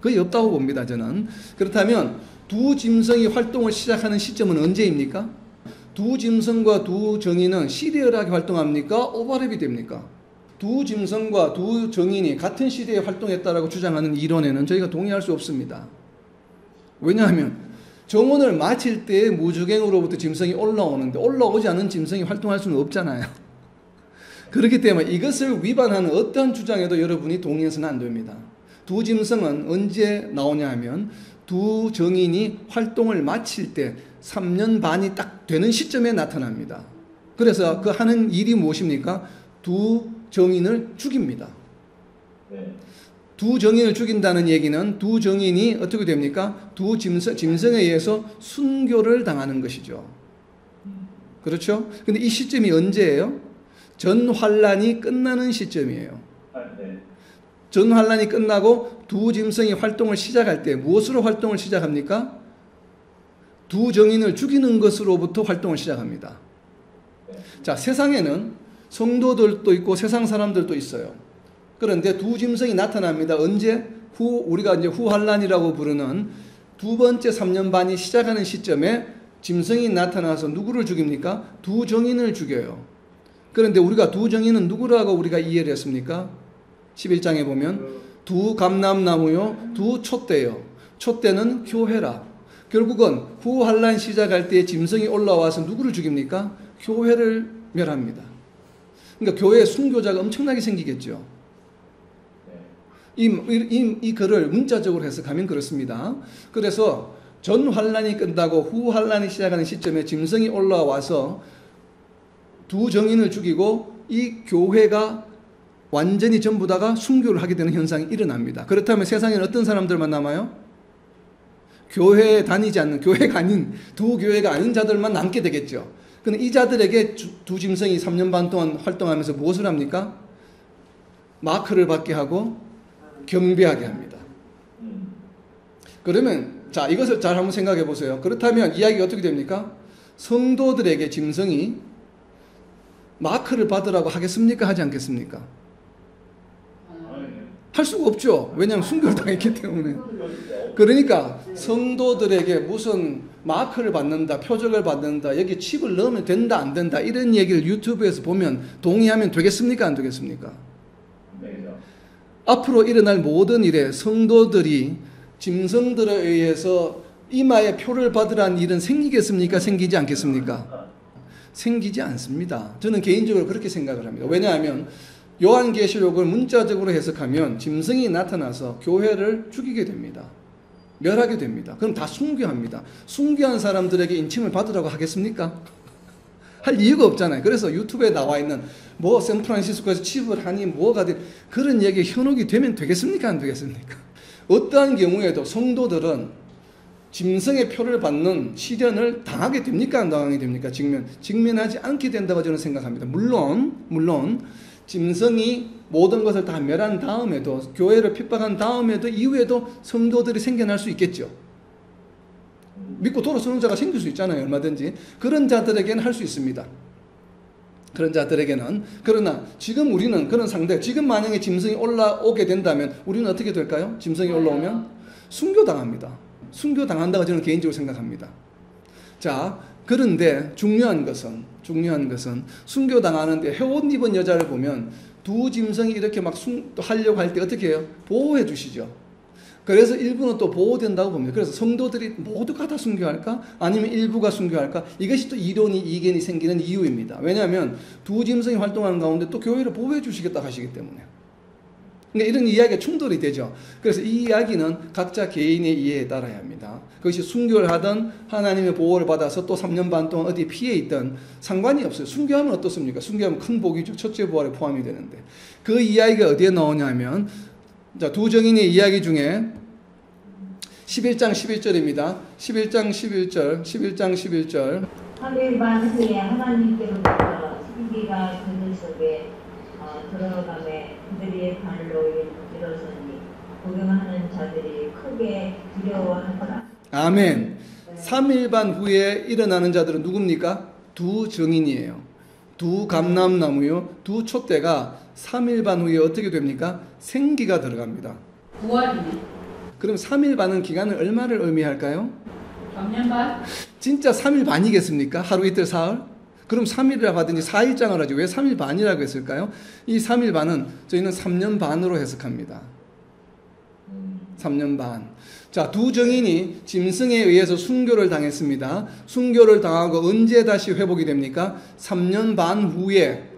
거의 없다고 봅니다, 저는. 그렇다면 두 짐승이 활동을 시작하는 시점은 언제입니까? 두 짐승과 두 정인은 시리얼하게 활동합니까? 오버랩이 됩니까? 두 짐승과 두 정인이 같은 시대에 활동했다라고 주장하는 이론에는 저희가 동의할 수 없습니다. 왜냐하면 정언을 마칠 때 무적행으로부터 짐승이 올라오는데 올라오지 않은 짐승이 활동할 수는 없잖아요. 그렇기 때문에 이것을 위반하는 어떠한 주장에도 여러분이 동의해서는 안 됩니다. 두 짐승은 언제 나오냐 하면 두 정인이 활동을 마칠 때 3년 반이 딱 되는 시점에 나타납니다. 그래서 그 하는 일이 무엇입니까? 두 정인을 죽입니다. 네. 두 정인을 죽인다는 얘기는 두 정인이 어떻게 됩니까? 두 짐승에 의해서 순교를 당하는 것이죠. 그렇죠? 근데 이 시점이 언제예요? 전환란이 끝나는 시점이에요. 네. 전환란이 끝나고 두 짐승이 활동을 시작할 때 무엇으로 활동을 시작합니까? 두 정인을 죽이는 것으로부터 활동을 시작합니다. 자, 세상에는 성도들도 있고 세상 사람들도 있어요. 그런데 두 짐승이 나타납니다. 언제? 우리가 이제 후환란이라고 부르는 두 번째 3년 반이 시작하는 시점에 짐승이 나타나서 누구를 죽입니까? 두 정인을 죽여요. 그런데 우리가 두 정인은 누구라고 우리가 이해를 했습니까? 11장에 보면 두 감람나무요, 두 촛대요. 촛대는 교회라. 결국은 후환란 시작할 때 짐승이 올라와서 누구를 죽입니까? 교회를 멸합니다. 그러니까 교회에 순교자가 엄청나게 생기겠죠. 이 글을 문자적으로 해석하면 그렇습니다. 그래서 전환란이 끝나고 후환란이 시작하는 시점에 짐승이 올라와서 두 정인을 죽이고 이 교회가 완전히 전부 다가 순교를 하게 되는 현상이 일어납니다. 그렇다면 세상에는 어떤 사람들만 남아요? 교회에 다니지 않는, 교회가 아닌, 두 교회가 아닌 자들만 남게 되겠죠. 근데 이 자들에게 두 짐승이 3년 반 동안 활동하면서 무엇을 합니까? 마크를 받게 하고 경배하게 합니다. 그러면 자, 이것을 잘 한번 생각해 보세요. 그렇다면 이야기가 어떻게 됩니까? 성도들에게 짐승이 마크를 받으라고 하겠습니까? 하지 않겠습니까? 할 수가 없죠. 왜냐하면 순교를 당했기 때문에. 그러니까 성도들에게 무슨 마크를 받는다, 표적을 받는다, 여기 칩을 넣으면 된다, 안 된다, 이런 얘기를 유튜브에서 보면 동의하면 되겠습니까? 안 되겠습니까? 앞으로 일어날 모든 일에 성도들이 짐승들에 의해서 이마에 표를 받으라는 일은 생기겠습니까? 생기지 않겠습니까? 생기지 않습니다. 저는 개인적으로 그렇게 생각을 합니다. 왜냐하면 요한계시록을 문자적으로 해석하면 짐승이 나타나서 교회를 죽이게 됩니다. 멸하게 됩니다. 그럼 다 순교합니다. 순교한 사람들에게 인침을 받으라고 하겠습니까? 할 이유가 없잖아요. 그래서 유튜브에 나와 있는 뭐 샌프란시스코에서 칩을 하니 뭐가 돼 그런 얘기 현혹이 되면 되겠습니까? 안 되겠습니까? 어떠한 경우에도 성도들은 짐승의 표를 받는 시련을 당하게 됩니까? 안 당하게 됩니까? 직면하지 않게 된다고 저는 생각합니다. 물론 짐승이 모든 것을 다 멸한 다음에도 교회를 핍박한 다음에도 이후에도 성도들이 생겨날 수 있겠죠. 믿고 돌아서는 자가 생길 수 있잖아요. 얼마든지. 그런 자들에게는 할 수 있습니다. 그런 자들에게는. 그러나 지금 우리는 그런 상태, 지금 만약에 짐승이 올라오게 된다면 우리는 어떻게 될까요? 짐승이 올라오면 순교당합니다. 순교당한다고 저는 개인적으로 생각합니다. 자, 그런데 중요한 것은 순교당하는데 회옷 입은 여자를 보면 두 짐승이 이렇게 막 하려고 할 때 어떻게 해요? 보호해 주시죠. 그래서 일부는 또 보호된다고 봅니다. 그래서 성도들이 모두가 다 순교할까? 아니면 일부가 순교할까? 이것이 또 이견이 생기는 이유입니다. 왜냐하면 두 짐승이 활동하는 가운데 또 교회를 보호해 주시겠다 하시기 때문에. 그러니까 이런 이야기가 충돌이 되죠. 그래서 이 이야기는 각자 개인의 이해에 따라야 합니다. 그것이 순교를 하든 하나님의 보호를 받아서 또 3년 반 동안 어디 피해 있든 상관이 없어요. 순교하면 어떻습니까? 순교하면 큰 복이죠. 첫째 부활에 포함이 되는데. 그 이야기가 어디에 나오냐면 자, 두 정인의 이야기 중에 11장 11절입니다. 11장 11절 3일 반 후에 하나님께로부터 신기가 그들 속에 들어가매 그들이 발로 일어서니 구경하는 자들이 크게 두려워하더라. 아멘. 3일 반 후에 일어나는 자들은 누굽니까? 두 정인이에요. 두 감람나무요, 두 촛대가 3일 반 후에 어떻게 됩니까? 생기가 들어갑니다. 부활이네. 그럼 3일 반은 기간을 얼마를 의미할까요? 3년 반? 진짜 3일 반이겠습니까? 하루 이틀 사흘? 그럼 3일이라고 하든지 4일장을 하죠. 왜 3일 반이라고 했을까요? 이 3일 반은 저희는 3년 반으로 해석합니다. 3년 반. 자, 두 정인이 짐승에 의해서 순교를 당했습니다. 순교를 당하고 언제 다시 회복이 됩니까? 3년 반 후에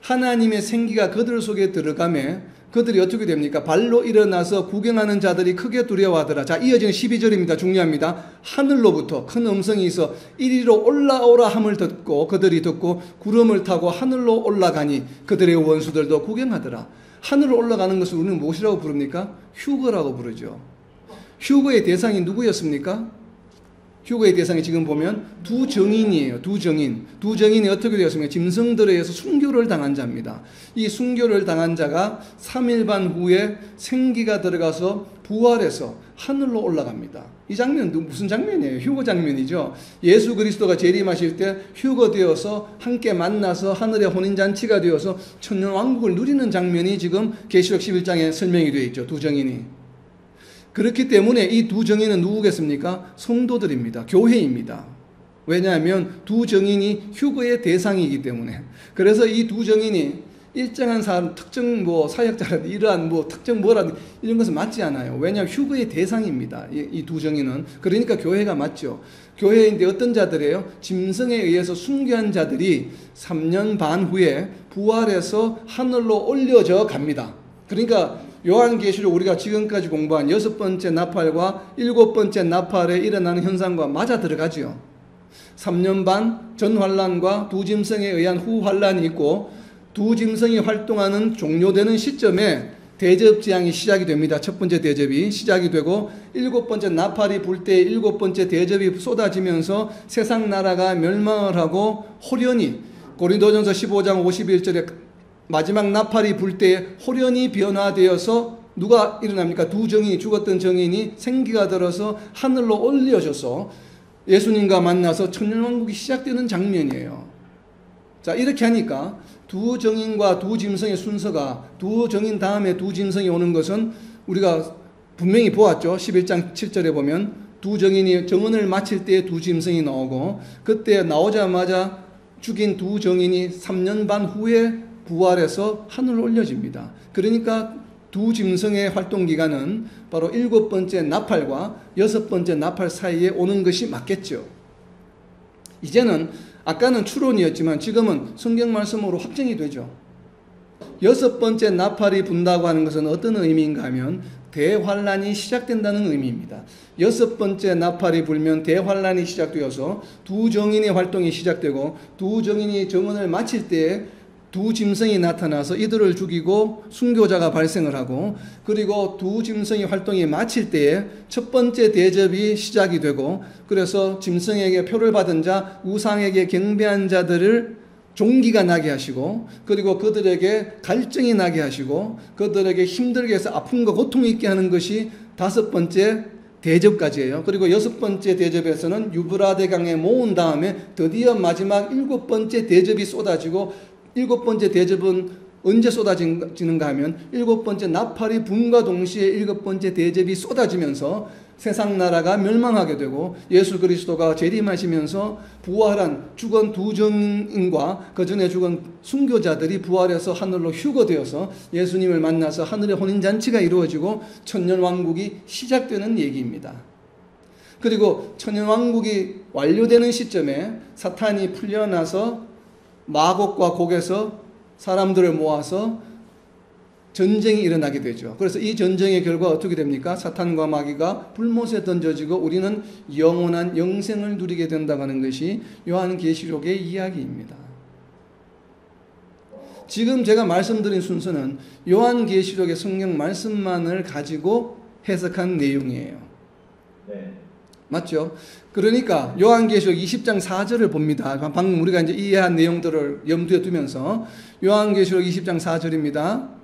하나님의 생기가 그들 속에 들어가매 그들이 어떻게 됩니까? 발로 일어나서 구경하는 자들이 크게 두려워하더라. 자, 이어지는 12절입니다. 중요합니다. 하늘로부터 큰 음성이 있어 이리로 올라오라 함을 듣고 그들이 듣고 구름을 타고 하늘로 올라가니 그들의 원수들도 구경하더라. 하늘로 올라가는 것을 우리는 무엇이라고 부릅니까? 휴거라고 부르죠. 휴거의 대상이 누구였습니까? 휴거의 대상이 지금 보면 두 정인이에요. 두 정인. 두 정인이 어떻게 되었습니까? 짐승들에 의해서 순교를 당한 자입니다. 이 순교를 당한 자가 3일 반 후에 생기가 들어가서 부활해서 하늘로 올라갑니다. 이 장면은 무슨 장면이에요? 휴거 장면이죠. 예수 그리스도가 재림하실 때 휴거되어서 함께 만나서 하늘의 혼인잔치가 되어서 천년왕국을 누리는 장면이 지금 계시록 11장에 설명이 되어 있죠. 두 정인이. 그렇기 때문에 이 두 정인은 누구겠습니까? 성도들입니다. 교회입니다. 왜냐하면 두 정인이 휴거의 대상이기 때문에. 그래서 이 두 정인이 일정한 사람, 특정 사역자라든지 이러한 특정 뭐라든지 이런 것은 맞지 않아요. 왜냐하면 휴거의 대상입니다. 이 두 정인은. 그러니까 교회가 맞죠. 교회인데 어떤 자들이에요? 짐승에 의해서 순교한 자들이 3년 반 후에 부활해서 하늘로 올려져 갑니다. 그러니까 요한계시록 우리가 지금까지 공부한 6번째 나팔과 7번째 나팔에 일어나는 현상과 맞아 들어가지요. 3년 반 전 환란과 두 짐승에 의한 후 환란이 있고 두 짐승이 활동하는 종료되는 시점에 대접재앙이 시작이 됩니다. 첫 번째 대접이 시작이 되고 7번째 나팔이 불 때 7번째 대접이 쏟아지면서 세상 나라가 멸망을 하고 호련히 고린도전서 15장 51절에 마지막 나팔이 불 때 호련히 변화되어서 누가 일어납니까? 두 정인이 죽었던 정인이 생기가 들어서 하늘로 올려져서 예수님과 만나서 천년왕국이 시작되는 장면이에요. 자, 이렇게 하니까 두 정인과 두 짐승의 순서가 두 정인 다음에 두 짐승이 오는 것은 우리가 분명히 보았죠. 11장 7절에 보면 두 정인이 정언을 마칠 때 두 짐승이 나오고 그때 나오자마자 죽인 두 정인이 3년 반 후에 부활해서 하늘로 올려집니다. 그러니까 두 짐승의 활동 기간은 바로 7번째 나팔과 6번째 나팔 사이에 오는 것이 맞겠죠. 이제는 아까는 추론이었지만 지금은 성경 말씀으로 확정이 되죠. 6번째 나팔이 분다고 하는 것은 어떤 의미인가 하면 대환란이 시작된다는 의미입니다. 6번째 나팔이 불면 대환란이 시작되어서 두 정인의 활동이 시작되고 두 정인이 정언을 마칠 때에 두 짐승이 나타나서 이들을 죽이고 순교자가 발생을 하고 그리고 두 짐승이 활동이 마칠 때에 첫 번째 대접이 시작이 되고 그래서 짐승에게 표를 받은 자 우상에게 경배한 자들을 종기가 나게 하시고 그리고 그들에게 갈증이 나게 하시고 그들에게 힘들게 해서 아픔과 고통이 있게 하는 것이 5번째 대접까지예요. 그리고 6번째 대접에서는 유브라데 강에 모은 다음에 드디어 마지막 7번째 대접이 쏟아지고 7번째 대접은 언제 쏟아지는가 하면 7번째 나팔이 분과 동시에 7번째 대접이 쏟아지면서 세상 나라가 멸망하게 되고 예수 그리스도가 재림하시면서 부활한 죽은 두 정인과 그 전에 죽은 순교자들이 부활해서 하늘로 휴거되어서 예수님을 만나서 하늘의 혼인잔치가 이루어지고 천년왕국이 시작되는 얘기입니다. 그리고 천년왕국이 완료되는 시점에 사탄이 풀려나서 마곡과 곡에서 사람들을 모아서 전쟁이 일어나게 되죠. 그래서 이 전쟁의 결과 어떻게 됩니까? 사탄과 마귀가 불못에 던져지고 우리는 영원한 영생을 누리게 된다고 하는 것이 요한계시록의 이야기입니다. 지금 제가 말씀드린 순서는 요한계시록의 성경 말씀만을 가지고 해석한 내용이에요. 네. 맞죠? 그러니까 요한계시록 20장 4절을 봅니다. 방금 우리가 이제 이해한 내용들을 염두에 두면서 요한계시록 20장 4절입니다.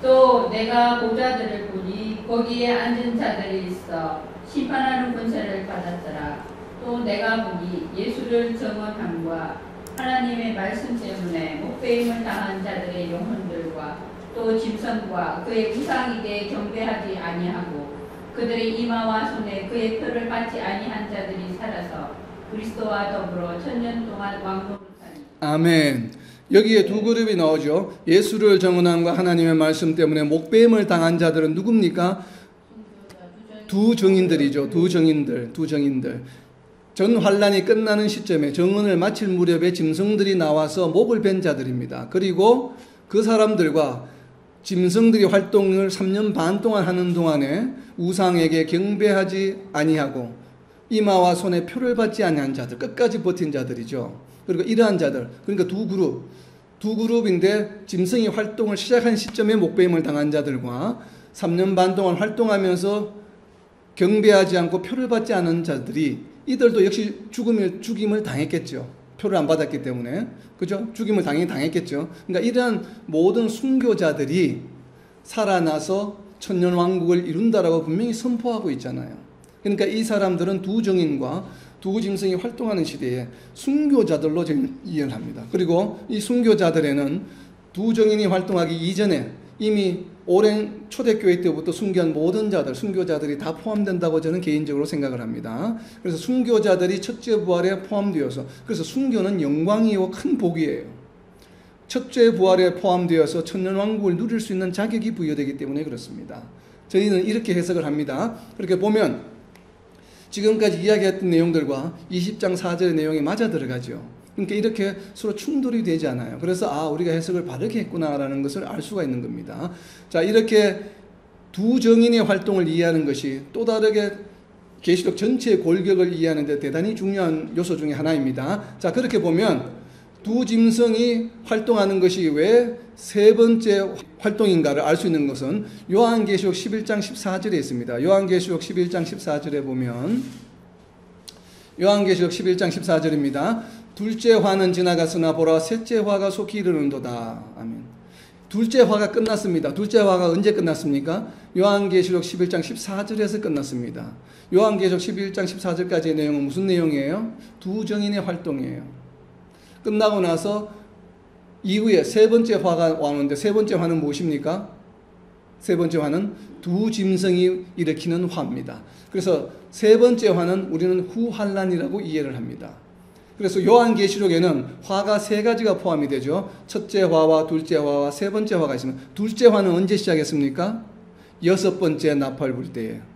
또 내가 보좌들을 보니 거기에 앉은 자들이 있어 심판하는 권세를 받았더라. 또 내가 보니 예수를 정언함과 하나님의 말씀 때문에 목배임을 당한 자들의 영혼들과 또 짐승과 그의 우상에게 경배하지 아니하고 그들의 이마와 손에 그의 표를 받지 아니한 자들이 살아서 그리스도와 더불어 천년 동안 왕노릇하니. 아멘. 여기에 두 그룹이 나오죠. 예수를 정언함과 하나님의 말씀 때문에 목배임을 당한 자들은 누굽니까? 두 정인들이죠. 두 정인들. 전 환란이 끝나는 시점에 정언을 마칠 무렵에 짐승들이 나와서 목을 벤 자들입니다. 그리고 그 사람들과 짐승들이 활동을 3년 반 동안 하는 동안에 우상에게 경배하지 아니하고 이마와 손에 표를 받지 아니한 자들, 끝까지 버틴 자들이죠. 그리고 이러한 자들, 그러니까 두 그룹인데 짐승이 활동을 시작한 시점에 목배임을 당한 자들과 3년 반 동안 활동하면서 경배하지 않고 표를 받지 않은 자들이 이들도 역시 죽임을 당했겠죠. 표를 안 받았기 때문에. 그죠? 죽임을 당했겠죠. 그러니까 이러한 모든 순교자들이 살아나서 천년왕국을 이룬다라고 분명히 선포하고 있잖아요. 그러니까 이 사람들은 두 정인과 두 짐승이 활동하는 시대에 순교자들로 지금 이해를 합니다. 그리고 이 순교자들에는 두 정인이 활동하기 이전에 이미 오랜 초대교회 때부터 순교한 모든 자들, 순교자들이 다 포함된다고 저는 개인적으로 생각을 합니다. 그래서 순교자들이 첫째 부활에 포함되어서, 그래서 순교는 영광이고 큰 복이에요. 첫째 부활에 포함되어서 천년왕국을 누릴 수 있는 자격이 부여되기 때문에 그렇습니다. 저희는 이렇게 해석을 합니다. 그렇게 보면 지금까지 이야기했던 내용들과 20장 4절의 내용이 맞아 들어가죠. 그러니까 이렇게 서로 충돌이 되지 않아요. 그래서 우리가 해석을 바르게 했구나라는 것을 알 수가 있는 겁니다. 자, 이렇게 두 정인의 활동을 이해하는 것이 또 다르게 계시록 전체의 골격을 이해하는 데 대단히 중요한 요소 중에 하나입니다. 자, 그렇게 보면 두 짐승이 활동하는 것이 왜 세 번째 활동인가를 알 수 있는 것은 요한계시록 11장 14절에 있습니다. 요한계시록 11장 14절에 보면, 요한계시록 11장 14절입니다. 둘째 화는 지나갔으나 보라 셋째 화가 속히 이르는도다. 아멘. 둘째 화가 끝났습니다. 둘째 화가 언제 끝났습니까? 요한계시록 11장 14절에서 끝났습니다. 요한계시록 11장 14절까지의 내용은 무슨 내용이에요? 두 정인의 활동이에요. 끝나고 나서 이후에 세 번째 화가 왔는데, 세 번째 화는 무엇입니까? 세 번째 화는 두 짐승이 일으키는 화입니다. 그래서 세 번째 화는 우리는 후환란이라고 이해를 합니다. 그래서 요한계시록에는 화가 세 가지가 포함이 되죠. 첫째 화와 둘째 화와 세 번째 화가 있습니다. 둘째 화는 언제 시작했습니까? 여섯 번째 나팔 불 때예요.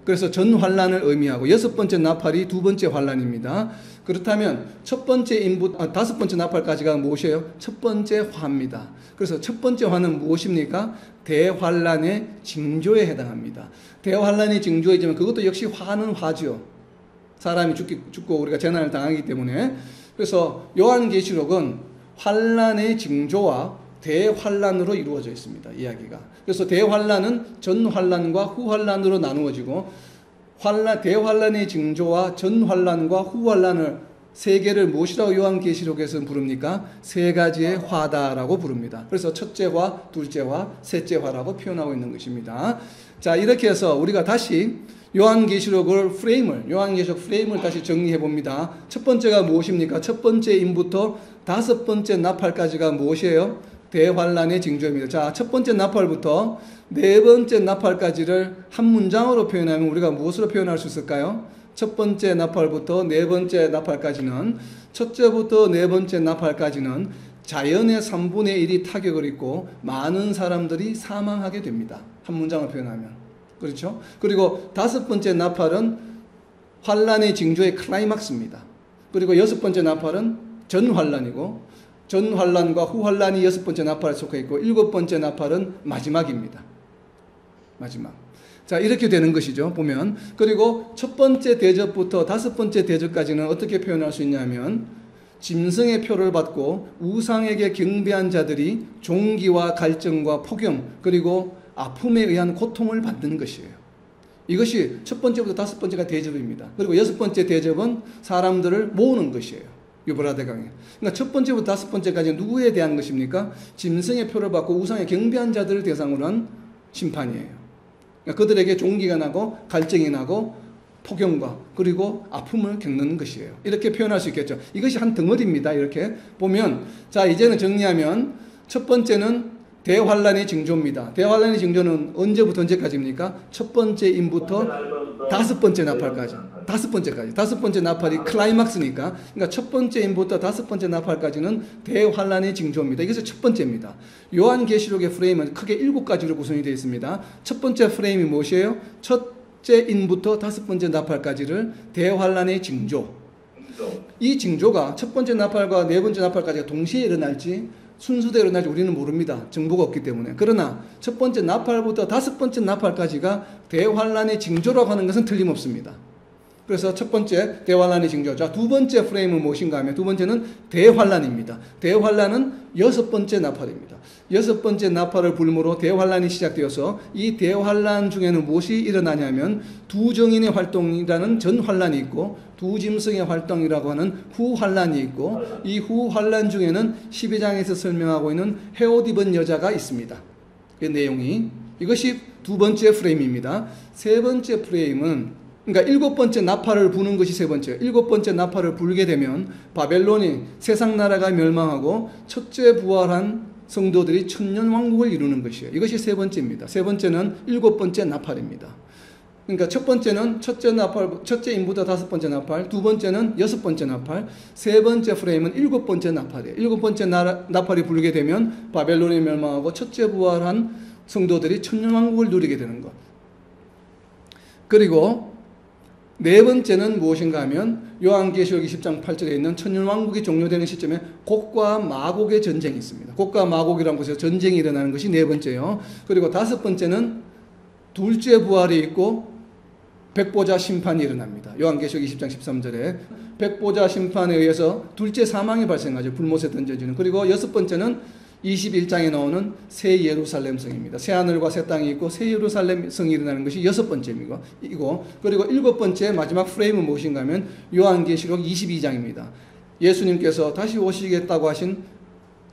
그래서 전 환란을 의미하고 여섯 번째 나팔이 두 번째 환란입니다. 그렇다면 첫 번째 다섯 번째 나팔까지가 무엇이에요? 첫 번째 화입니다. 그래서 첫 번째 화는 무엇입니까? 대환란의 징조에 해당합니다. 대환란의 징조이지만 그것도 역시 화는 화죠. 사람이 죽고 우리가 재난을 당하기 때문에. 그래서 요한계시록은 환란의 징조와 대환란으로 이루어져 있습니다. 이야기가. 그래서 대환란은 전환란과 후환란으로 나누어지고 대환란의 징조와 전환란과 후환란을 세 개를 무엇이라고 요한계시록에서는 부릅니까? 세 가지의 화다라고 부릅니다. 그래서 첫째 화, 둘째 화, 셋째 화라고 표현하고 있는 것입니다. 자, 이렇게 해서 우리가 다시 요한계시록 프레임을 다시 정리해 봅니다. 첫 번째가 무엇입니까? 첫 번째 임부터 다섯 번째 나팔까지가 무엇이에요? 대환란의 징조입니다. 자, 첫 번째 나팔부터 네 번째 나팔까지를 한 문장으로 표현하면 우리가 무엇으로 표현할 수 있을까요? 첫 번째 나팔부터 네 번째 나팔까지는, 첫째부터 네 번째 나팔까지는 자연의 3분의 1이 타격을 입고 많은 사람들이 사망하게 됩니다. 한 문장을 표현하면. 그렇죠? 그리고 다섯 번째 나팔은 환란의 징조의 클라이막스입니다. 그리고 여섯 번째 나팔은 전환란이고, 전환란과 후환란이 여섯 번째 나팔에 속해 있고, 일곱 번째 나팔은 마지막입니다. 마지막. 자, 이렇게 되는 것이죠. 보면. 그리고 첫 번째 대접부터 다섯 번째 대접까지는 어떻게 표현할 수 있냐면, 짐승의 표를 받고 우상에게 경배한 자들이 종기와 갈증과 폭염 그리고 아픔에 의한 고통을 받는 것이에요. 이것이 첫 번째부터 다섯 번째가 대접입니다. 그리고 여섯 번째 대접은 사람들을 모으는 것이에요. 유브라데강에. 그러니까 첫 번째부터 다섯 번째까지 누구에 대한 것입니까? 짐승의 표를 받고 우상에 경배한 자들을 대상으로 한 심판이에요. 그러니까 그들에게 종기가 나고 갈증이 나고 폭염과 그리고 아픔을 겪는 것이에요. 이렇게 표현할 수 있겠죠. 이것이 한 덩어리입니다. 이렇게 보면, 자, 이제는 정리하면 첫 번째는 대환란의 징조입니다. 대환란의 징조는 언제부터 언제까지입니까? 첫 번째 임부터 다섯 번째 나팔까지. 다섯 번째까지. 다섯 번째 나팔이 클라이막스니까. 그러니까 첫 번째 임부터 다섯 번째 나팔까지는 대환란의 징조입니다. 이것이 첫 번째입니다. 요한계시록의 프레임은 크게 7가지로 구성이 되어 있습니다. 첫 번째 프레임이 무엇이에요? 첫째 임부터 다섯 번째 나팔까지를 대환란의 징조. 이 징조가 첫 번째 나팔과 네 번째 나팔까지가 동시에 일어날지 순수대로 일어날지 우리는 모릅니다. 정보가 없기 때문에. 그러나 첫 번째 나팔부터 다섯 번째 나팔까지가 대환란의 징조라고 하는 것은 틀림없습니다. 그래서 첫 번째 대환란의 징조. 자, 두 번째 프레임은 무엇인가 하면 두 번째는 대환란입니다. 대환란은 여섯 번째 나팔입니다. 여섯 번째 나팔을 불므로 대환란이 시작되어서 이 대환란 중에는 무엇이 일어나냐면 두 정인의 활동이라는 전환란이 있고 두 짐승의 활동이라고 하는 후환란이 있고 이 후환란 중에는 12장에서 설명하고 있는 헤옷 입은 여자가 있습니다. 그 내용이 이것이 두 번째 프레임입니다. 세 번째 프레임은 그러니까 일곱 번째 나팔을 부는 것이 세 번째. 일곱 번째 나팔을 불게 되면 바벨론이 세상 나라가 멸망하고 첫째 부활한 성도들이 천년 왕국을 이루는 것이에요. 이것이 세 번째입니다. 세 번째는 일곱 번째 나팔입니다. 그러니까 첫 번째는 첫째 나팔, 첫째 인부터 다섯 번째 나팔, 두 번째는 여섯 번째 나팔, 세 번째 프레임은 일곱 번째 나팔이에요. 일곱 번째 나팔이 불게 되면 바벨론이 멸망하고 첫째 부활한 성도들이 천년 왕국을 누리게 되는 것. 그리고 네 번째는 무엇인가 하면 요한계시록 20장 8절에 있는 천년왕국이 종료되는 시점에 곡과 마곡의 전쟁이 있습니다. 곡과 마곡이라는 곳에서 전쟁이 일어나는 것이 네 번째요. 그리고 다섯 번째는 둘째 부활이 있고 백보자 심판이 일어납니다. 요한계시록 20장 13절에 백보자 심판에 의해서 둘째 사망이 발생하죠. 불못에 던져지는. 그리고 여섯 번째는 21장에 나오는 새 예루살렘 성입니다. 새 하늘과 새 땅이 있고 새 예루살렘 성이 일어나는 것이 여섯 번째이고 그리고 일곱 번째 마지막 프레임은 무엇인가 하면 요한계시록 22장입니다. 예수님께서 다시 오시겠다고 하신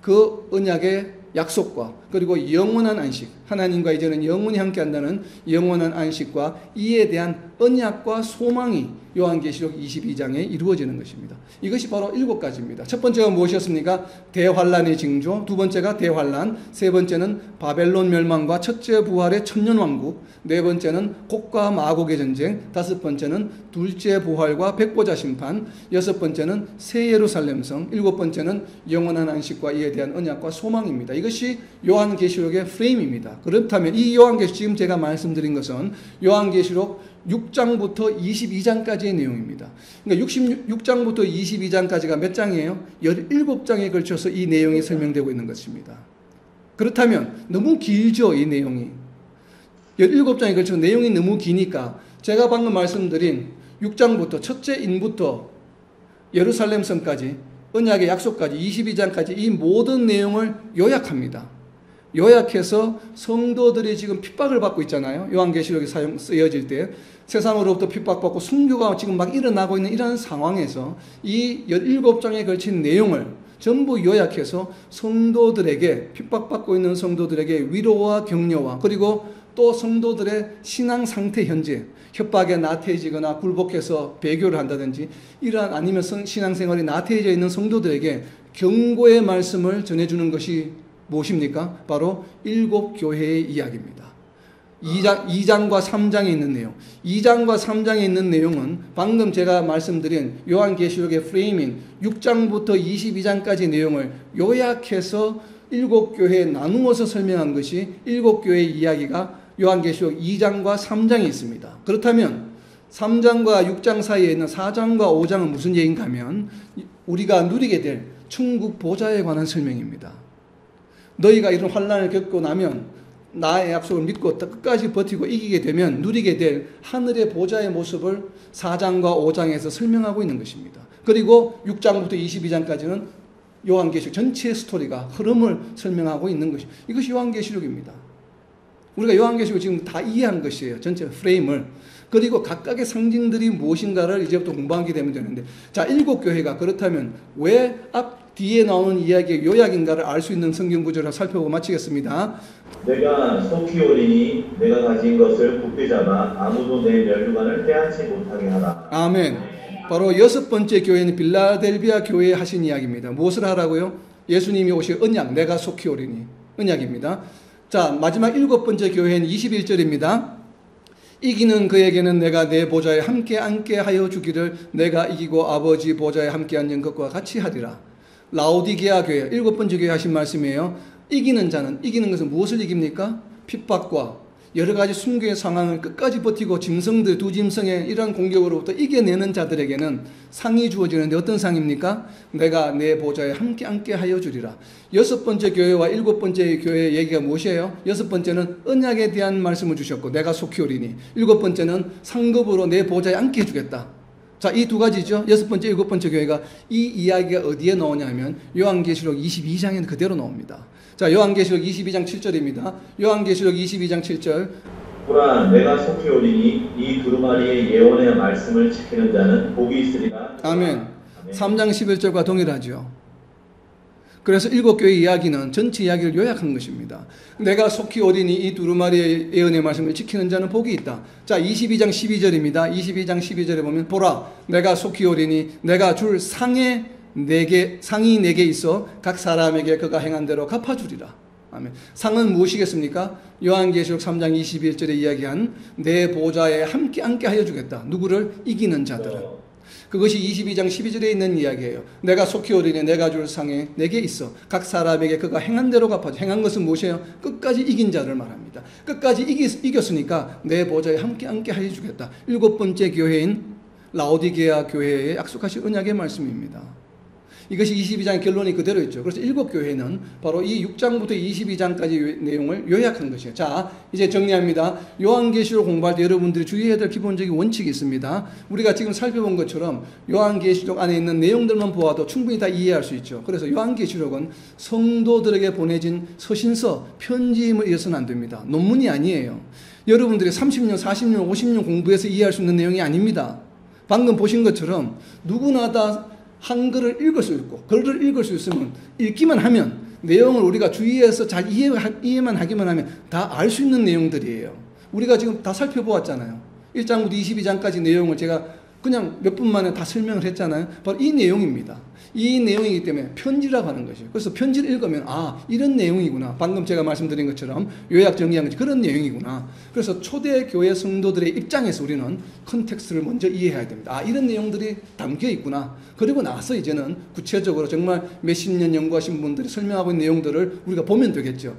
그 언약의 약속과 그리고 영원한 안식, 하나님과 이제는 영원히 함께한다는 영원한 안식과 이에 대한 언약과 소망이 요한계시록 22장에 이루어지는 것입니다. 이것이 바로 일곱 가지입니다. 첫 번째가 무엇이었습니까? 대환란의 징조, 두 번째가 대환란, 세 번째는 바벨론 멸망과 첫째 부활의 천년왕국, 네 번째는 곡과 마곡의 전쟁, 다섯 번째는 둘째 부활과 백보자 심판, 여섯 번째는 새 예루살렘 성, 일곱 번째는 영원한 안식과 이에 대한 언약과 소망입니다. 이것이 요한계시록의 프레임입니다. 그렇다면 이 요한계시록 지금 제가 말씀드린 것은 요한계시록 6장부터 22장까지의 내용입니다. 그러니까 66장부터 22장까지가 몇 장이에요? 17장에 걸쳐서 이 내용이 설명되고 있는 것입니다. 그렇다면 너무 길죠, 이 내용이. 17장에 걸쳐서 내용이 너무 기니까 제가 방금 말씀드린 6장부터 첫째 인부터 예루살렘 성까지 언약의 약속까지 22장까지 이 모든 내용을 요약합니다. 요약해서 성도들이 지금 핍박을 받고 있잖아요. 요한계시록이 쓰여질 때 세상으로부터 핍박받고 순교가 지금 막 일어나고 있는 이런 상황에서 이 17장에 걸친 내용을 전부 요약해서 성도들에게 핍박받고 있는 성도들에게 위로와 격려와 그리고 또 성도들의 신앙 상태 현재 협박에 나태해지거나 굴복해서 배교를 한다든지 이러한 아니면 신앙생활이 나태해져 있는 성도들에게 경고의 말씀을 전해주는 것이 무엇입니까? 바로 일곱 교회의 이야기입니다. 2장과 3장에 있는 내용. 2장과 3장에 있는 내용은 방금 제가 말씀드린 요한계시록의 프레임인 6장부터 22장까지 내용을 요약해서 일곱 교회에 나누어서 설명한 것이 일곱 교회의 이야기가 요한계시록 2장과 3장에 있습니다. 그렇다면 3장과 6장 사이에 있는 4장과 5장은 무슨 얘기인가 하면 우리가 누리게 될 천국 보좌에 관한 설명입니다. 너희가 이런 환난을 겪고 나면 나의 약속을 믿고 끝까지 버티고 이기게 되면 누리게 될 하늘의 보좌의 모습을 4장과 5장에서 설명하고 있는 것입니다. 그리고 6장부터 22장까지는 요한계시록 전체의 스토리가 흐름을 설명하고 있는 것입니다. 이것이 요한계시록입니다. 우리가 요한계시록 지금 다 이해한 것이에요. 전체 프레임을. 그리고 각각의 상징들이 무엇인가를 이제부터 공부하게 되면 되는데 자, 일곱 교회가 그렇다면 왜 뒤에 나오는 이야기의 요약인가를 알 수 있는 성경 구절을 살펴보고 마치겠습니다. 내가 속히 오리니 내가 가진 것을 굳게 잡아 아무도 내 멸류관을 빼앗지 못하게 하라. 아멘. 바로 여섯 번째 교회는 빌라델비아 교회에 하신 이야기입니다. 무엇을 하라고요? 예수님이 오실 언약, 내가 속히 오리니 언약입니다. 자, 마지막 일곱 번째 교회는 21절입니다. 이기는 그에게는 내가 내 보좌에 함께 앉게 하여 주기를 내가 이기고 아버지 보좌에 함께 앉은 것과 같이 하리라. 라오디게아 교회, 일곱 번째 교회 하신 말씀이에요. 이기는 자는, 이기는 것은 무엇을 이깁니까? 핍박과 여러 가지 순교의 상황을 끝까지 버티고 짐승들, 두 짐승의 이러한 공격으로부터 이겨내는 자들에게는 상이 주어지는데 어떤 상입니까? 내가 내 보좌에 함께 앉게 하여 주리라. 여섯 번째 교회와 일곱 번째 교회의 얘기가 무엇이에요? 여섯 번째는 언약에 대한 말씀을 주셨고 내가 속히 오리니, 일곱 번째는 상급으로 내 보좌에 앉게 해주겠다. 자, 이 두 가지죠. 6번째, 7번째 교회가 이 이야기가 어디에 나오냐면 요한계시록 22장에는 그대로 나옵니다. 자, 요한계시록 22장 7절입니다. 요한계시록 22장 7절. 보라, 내가 속히 오리니 이 두루마리의 예언의 말씀을 지키는 자는 복이 있으리라. 아멘. 3장 11절과 동일하죠. 그래서 7교회 이야기는 전체 이야기를 요약한 것입니다. 내가 속히 오리니 이 두루마리의 예언의 말씀을 지키는 자는 복이 있다. 자, 22장 12절입니다. 22장 12절에 보면 보라, 내가 속히 오리니 내가 줄 상이 4개 있어 각 사람에게 그가 행한 대로 갚아주리라. 아멘. 상은 무엇이겠습니까? 요한계시록 3장 21절에 이야기한 내 보좌에 함께 앉게 하여 주겠다. 누구를? 이기는 자들을. 그것이 22장 12절에 있는 이야기예요. 내가 속히 오리니 내가 줄 상에 내게 있어 각 사람에게 그가 행한 대로 갚아줘. 행한 것은 무엇이에요? 끝까지 이긴 자를 말합니다. 끝까지 이겼으니까 내 보좌에 함께 앉게 하여 주겠다. 7번째 교회인 라오디게아 교회에 약속하신 언약의 말씀입니다. 이것이 22장의 결론이 그대로 있죠. 그래서 7교회는 바로 이 6장부터 22장까지 내용을 요약한 것이에요. 자, 이제 정리합니다. 요한계시록 공부할 때 여러분들이 주의해야 될 기본적인 원칙이 있습니다. 우리가 지금 살펴본 것처럼 요한계시록 안에 있는 내용들만 보아도 충분히 다 이해할 수 있죠. 그래서 요한계시록은 성도들에게 보내진 서신서, 편지임을 이어서는 안 됩니다. 논문이 아니에요. 여러분들이 30년, 40년, 50년 공부해서 이해할 수 있는 내용이 아닙니다. 방금 보신 것처럼 누구나 다 한글을 읽을 수 있고 글을 읽을 수 있으면 읽기만 하면 내용을 우리가 주의해서 잘 이해만 하기만 하면 다 알 수 있는 내용들이에요. 우리가 지금 다 살펴보았잖아요. 1장부터 22장까지 내용을 제가 그냥 몇 분 만에 다 설명을 했잖아요. 바로 이 내용입니다. 이 내용이기 때문에 편지라고 하는 것이에요. 그래서 편지를 읽으면 아, 이런 내용이구나. 방금 제가 말씀드린 것처럼 요약 정리한 것이 그런 내용이구나. 그래서 초대교회 성도들의 입장에서 우리는 컨텍스트를 먼저 이해해야 됩니다. 아, 이런 내용들이 담겨 있구나. 그리고 나서 이제는 구체적으로 정말 몇십 년 연구하신 분들이 설명하고 있는 내용들을 우리가 보면 되겠죠.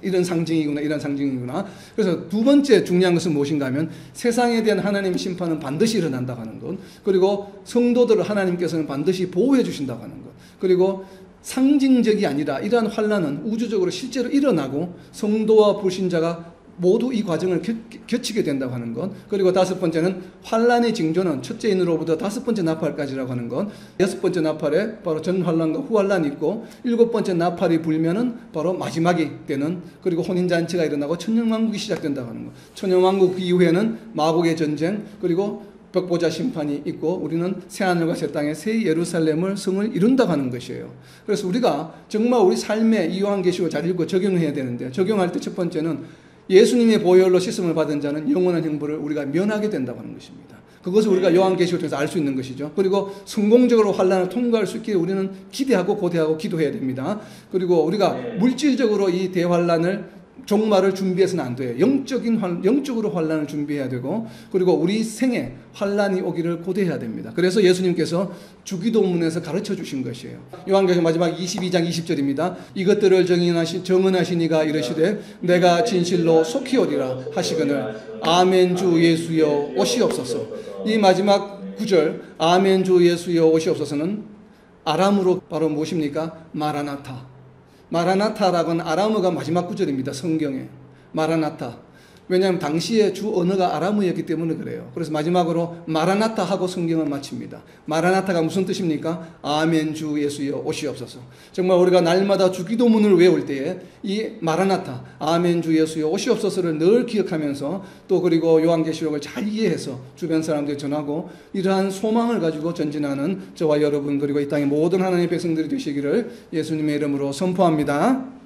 이런 상징이구나, 이런 상징이구나. 그래서 두 번째 중요한 것은 무엇인가 하면 세상에 대한 하나님의 심판은 반드시 일어난다고 하는 것. 그리고 성도들을 하나님께서는 반드시 보호해 주신다고 하는 것. 그리고 상징적이 아니라 이러한 환난은 우주적으로 실제로 일어나고 성도와 불신자가 모두 이 과정을 겪게 된다고 하는 것. 그리고 다섯 번째는 환난의 징조는 첫째 인으로부터 다섯 번째 나팔까지라고 하는 것. 여섯 번째 나팔에 바로 전 환난과 후 환난이 있고 일곱 번째 나팔이 불면은 바로 마지막이 되는, 그리고 혼인잔치가 일어나고 천년왕국이 시작된다고 하는 것. 천년왕국 이후에는 마곡의 전쟁, 그리고 벽보자 심판이 있고 우리는 새하늘과 새 땅의 새 예루살렘을 성을 이룬다고 하는 것이에요. 그래서 우리가 정말 우리 삶에 이 요한계시록을 잘 읽고 적용해야 되는데, 적용할 때 첫 번째는 예수님의 보혈로 씻음을 받은 자는 영원한 형벌을 우리가 면하게 된다고 하는 것입니다. 그것을 우리가 요한계시록을 통해서 알 수 있는 것이죠. 그리고 성공적으로 환난을 통과할 수 있게 우리는 기대하고 고대하고 기도해야 됩니다. 그리고 우리가 물질적으로 이 대환난을 종말을 준비해서는 안 돼요. 영적으로 환난을 준비해야 되고, 그리고 우리 생에 환난이 오기를 고대해야 됩니다. 그래서 예수님께서 주기도문에서 가르쳐 주신 것이에요. 요한계시록 마지막 22장 20절입니다. 이것들을 정언하신 이가 이르시되 내가 진실로 속히 오리라 하시거늘 아멘 주 예수여 오시옵소서. 이 마지막 구절 아멘 주 예수여 오시옵소서는 아람으로 바로 무엇입니까? 마라나타. 마라나타라고는 아람어가 마지막 구절입니다. 성경에 마라나타. 왜냐하면 당시에 주 언어가 아람어였기 때문에 그래요. 그래서 마지막으로 마라나타 하고 성경을 마칩니다. 마라나타가 무슨 뜻입니까? 아멘 주 예수여 오시옵소서. 정말 우리가 날마다 주기도문을 외울 때에 이 마라나타 아멘 주 예수여 오시옵소서를 늘 기억하면서, 또 그리고 요한계시록을 잘 이해해서 주변 사람들에 전하고 이러한 소망을 가지고 전진하는 저와 여러분, 그리고 이 땅의 모든 하나님의 백성들이 되시기를 예수님의 이름으로 선포합니다.